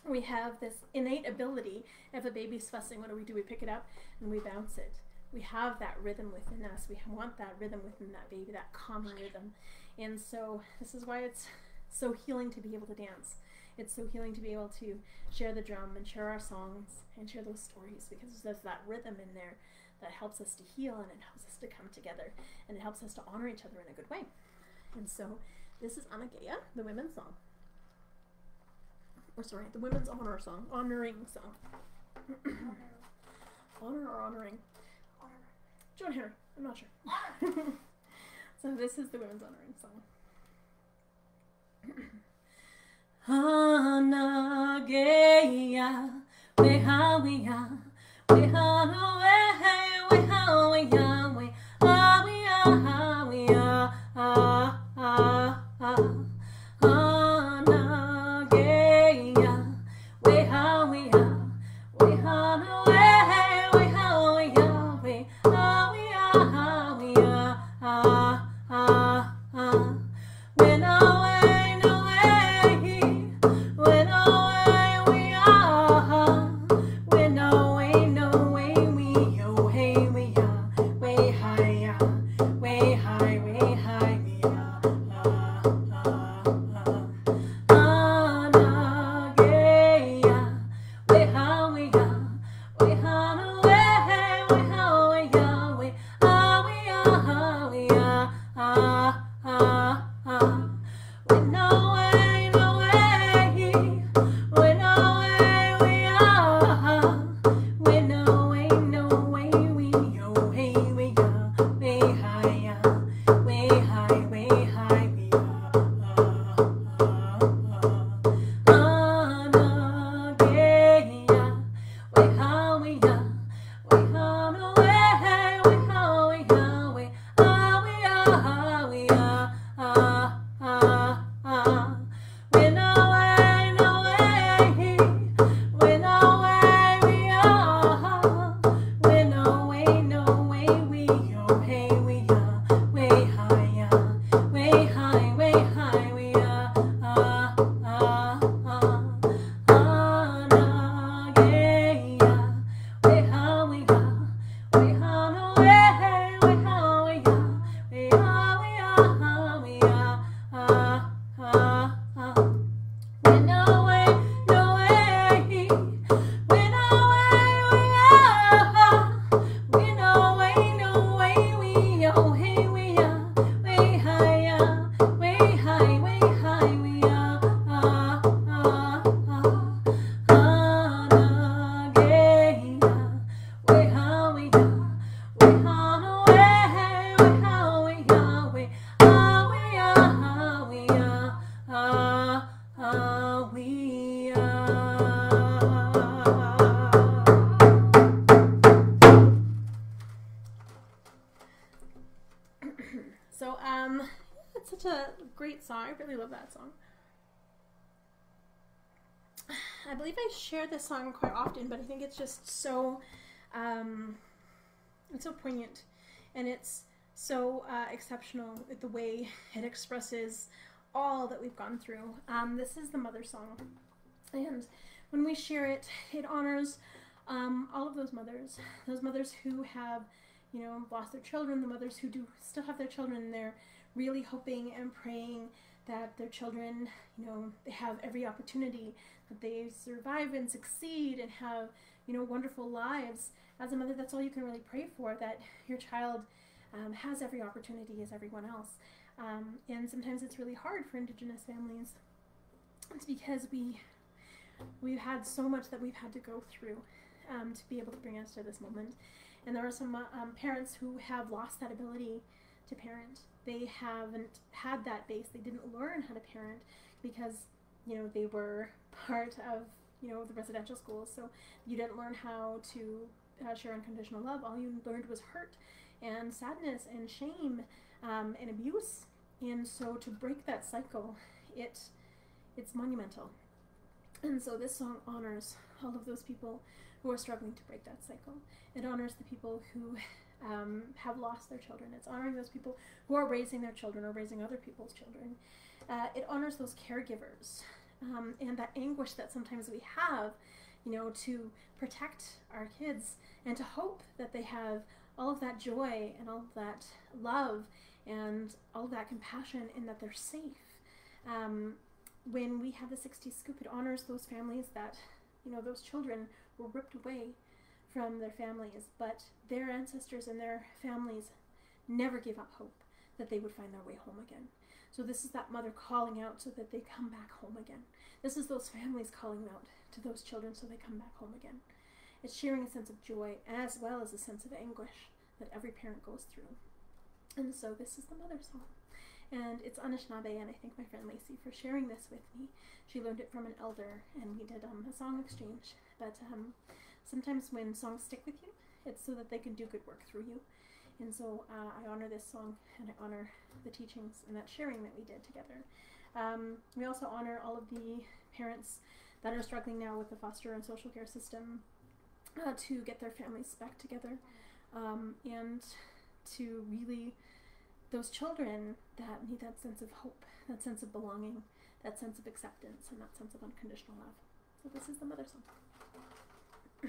We have this innate ability. If a baby's fussing, what do? We pick it up and we bounce it. We have that rhythm within us. We want that rhythm within that baby, that calming rhythm. And so this is why it's so healing to be able to dance. It's so healing to be able to share the drum and share our songs and share those stories, because there's that rhythm in there that helps us to heal, and it helps us to come together, and it helps us to honor each other in a good way. And so this is Anageya, the women's song. Or sorry, the women's honor song. Honoring song. Honor or honoring? Honor. Joan Henry. I'm not sure. So this is the women's honoring song. Anageya, weha weha, weha no weha weha weha weha weha ah ah ah. Anageya, weha weha, weha no weha weha weha weha weha ah ah ah. When away no way, when away we are, when away no way we oh hey we are, way high we high we are. really love that song. I believe I share this song quite often, but I think it's just so, it's so poignant, and it's so exceptional with the way it expresses all that we've gone through. This is the mother song, and when we share it, it honors all of those mothers who have, you know, lost their children, the mothers who do still have their children, and they're really hoping and praying that their children, you know, they have every opportunity, that they survive and succeed and have, you know, wonderful lives. As a mother, that's all you can really pray for, that your child has every opportunity as everyone else. And sometimes it's really hard for Indigenous families. It's because we've had so much that we've had to go through to be able to bring us to this moment. And there are some parents who have lost that ability to parent. They haven't had that base. They didn't learn how to parent because, you know, they were part of, you know, the residential schools. So you didn't learn how to share unconditional love. All you learned was hurt and sadness and shame and abuse. And so to break that cycle, it's monumental. And so this song honors all of those people who are struggling to break that cycle. It honors the people who have lost their children. It's honoring those people who are raising their children or raising other people's children. It honors those caregivers and that anguish that sometimes we have, you know, to protect our kids and to hope that they have all of that joy and all of that love and all of that compassion and that they're safe. When we have the 60s scoop, it honors those families that, you know, those children were ripped away from their families, but their ancestors and their families never gave up hope that they would find their way home again. So this is that mother calling out so that they come back home again. This is those families calling out to those children so they come back home again. It's sharing a sense of joy as well as a sense of anguish that every parent goes through. And so this is the mother song. And it's Anishinaabe, and I thank my friend Lacey for sharing this with me. She learned it from an elder, and we did a song exchange. But sometimes when songs stick with you, it's so that they can do good work through you. And so I honor this song, and I honor the teachings and that sharing that we did together. We also honor all of the parents that are struggling now with the foster and social care system to get their families back together, and to really, those children that need that sense of hope, that sense of belonging, that sense of acceptance, and that sense of unconditional love. So this is the mother song. Hey,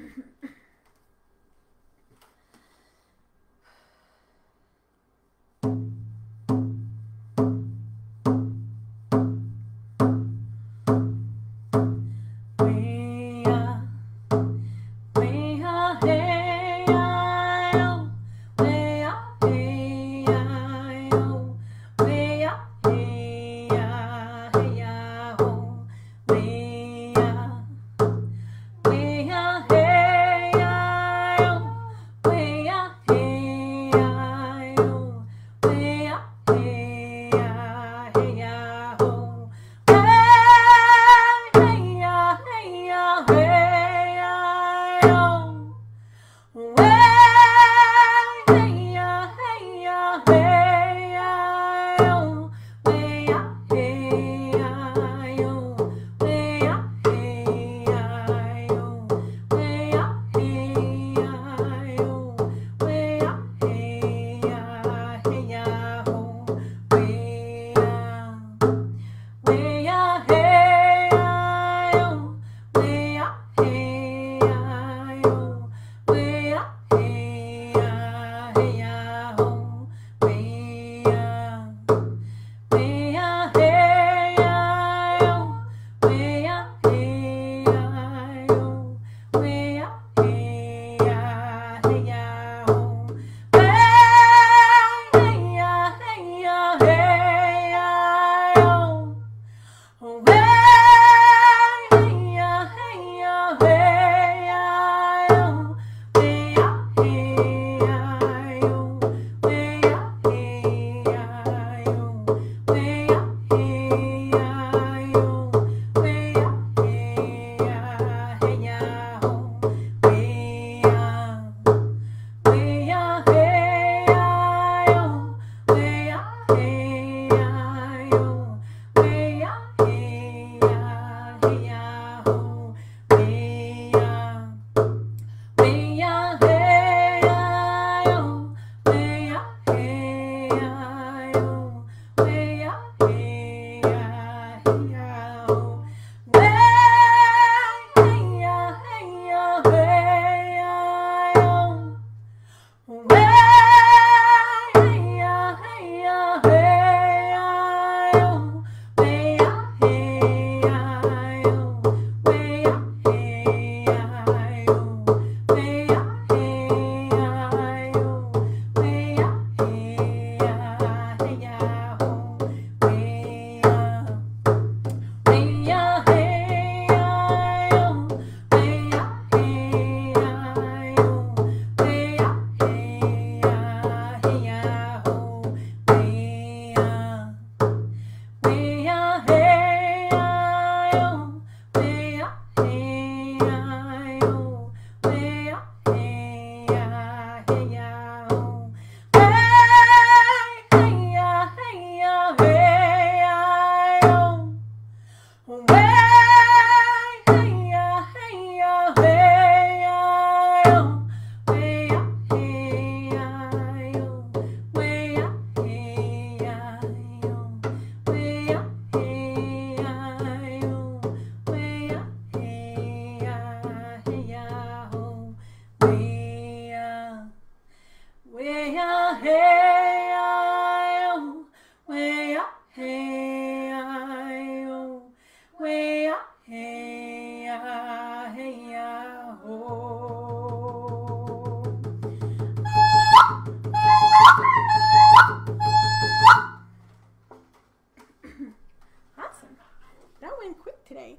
today.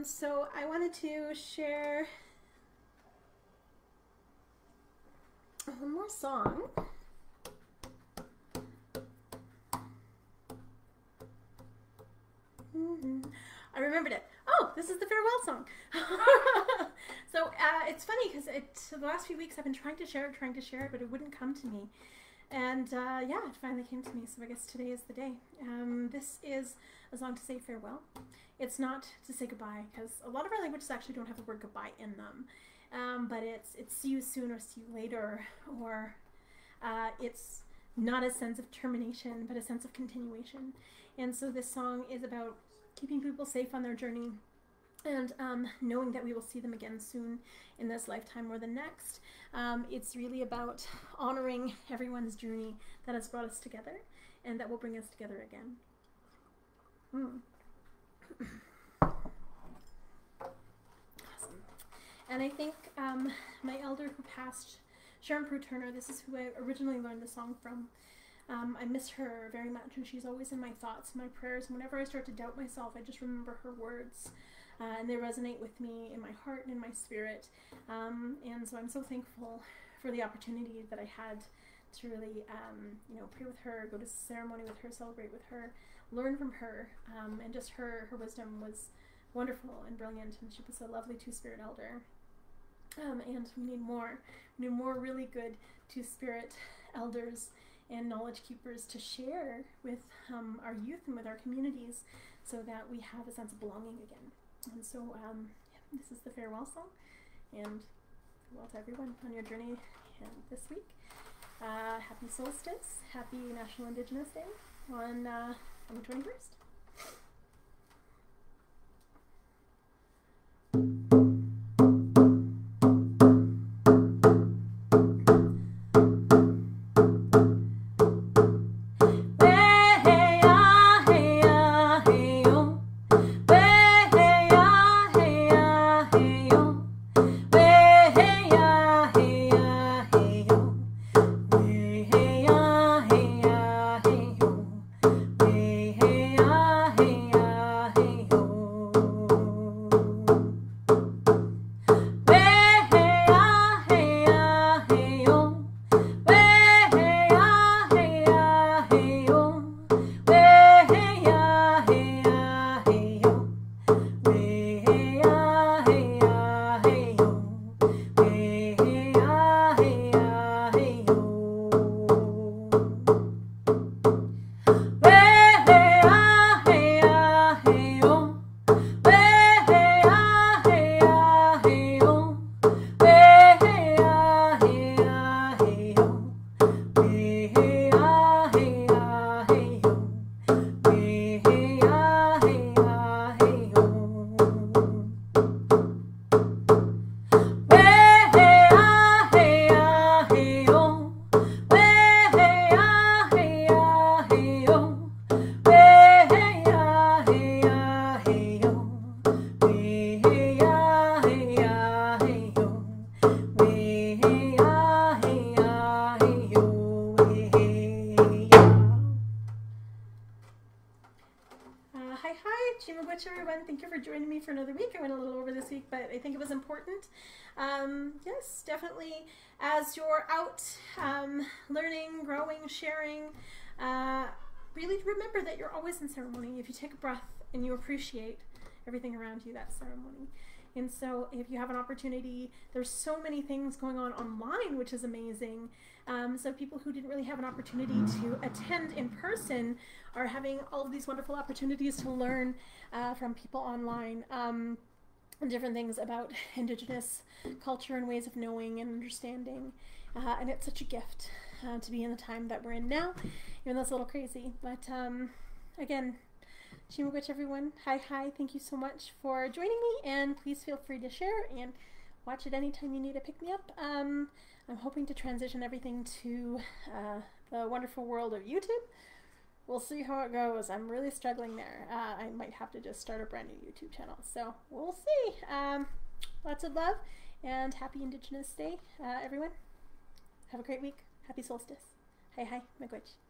So I wanted to share one more song. I remembered it. Oh, this is the farewell song. So it's funny because the last few weeks I've been trying to share it, but it wouldn't come to me. And yeah, it finally came to me, so I guess today is the day. This is a song to say farewell. It's not to say goodbye, because a lot of our languages actually don't have the word goodbye in them. But it's see you soon or see you later, or it's not a sense of termination, but a sense of continuation. And so this song is about keeping people safe on their journey, and knowing that we will see them again soon in this lifetime or the next. It's really about honoring everyone's journey that has brought us together and that will bring us together again. Awesome. And I think my elder who passed, Sharon Prue Turner, this is who I originally learned the song from. I miss her very much, and she's always in my thoughts, my prayers. Whenever I start to doubt myself, I just remember her words. And they resonate with me in my heart and in my spirit. And so I'm so thankful for the opportunity that I had to really, pray with her, go to ceremony with her, celebrate with her, learn from her. And just her wisdom was wonderful and brilliant, and she was a lovely two-spirit elder. And we need more really good two-spirit elders and knowledge keepers to share with our youth and with our communities, so that we have a sense of belonging again. And so this is the farewell song, and farewell to everyone on your journey this week. Happy solstice, happy National Indigenous Day on the 21st. Everyone, thank you for joining me for another week. I went a little over this week, but I think it was important. Yes, definitely, as you're out learning, growing, sharing, really remember that you're always in ceremony. If you take a breath and you appreciate everything around you, that's ceremony. And so if you have an opportunity, there's so many things going on online, which is amazing. So people who didn't really have an opportunity to attend in person are having all of these wonderful opportunities to learn from people online different things about Indigenous culture and ways of knowing and understanding. And it's such a gift to be in the time that we're in now, even though it's a little crazy. But again, Shimagwich, everyone. Hi, thank you so much for joining me, and please feel free to share and watch it anytime you need to pick me up. I'm hoping to transition everything to the wonderful world of YouTube. We'll see how it goes. I'm really struggling there. I might have to just start a brand new YouTube channel, so we'll see. Lots of love, and happy Indigenous Day, everyone. Have a great week. Happy solstice. Hi, Miigwech.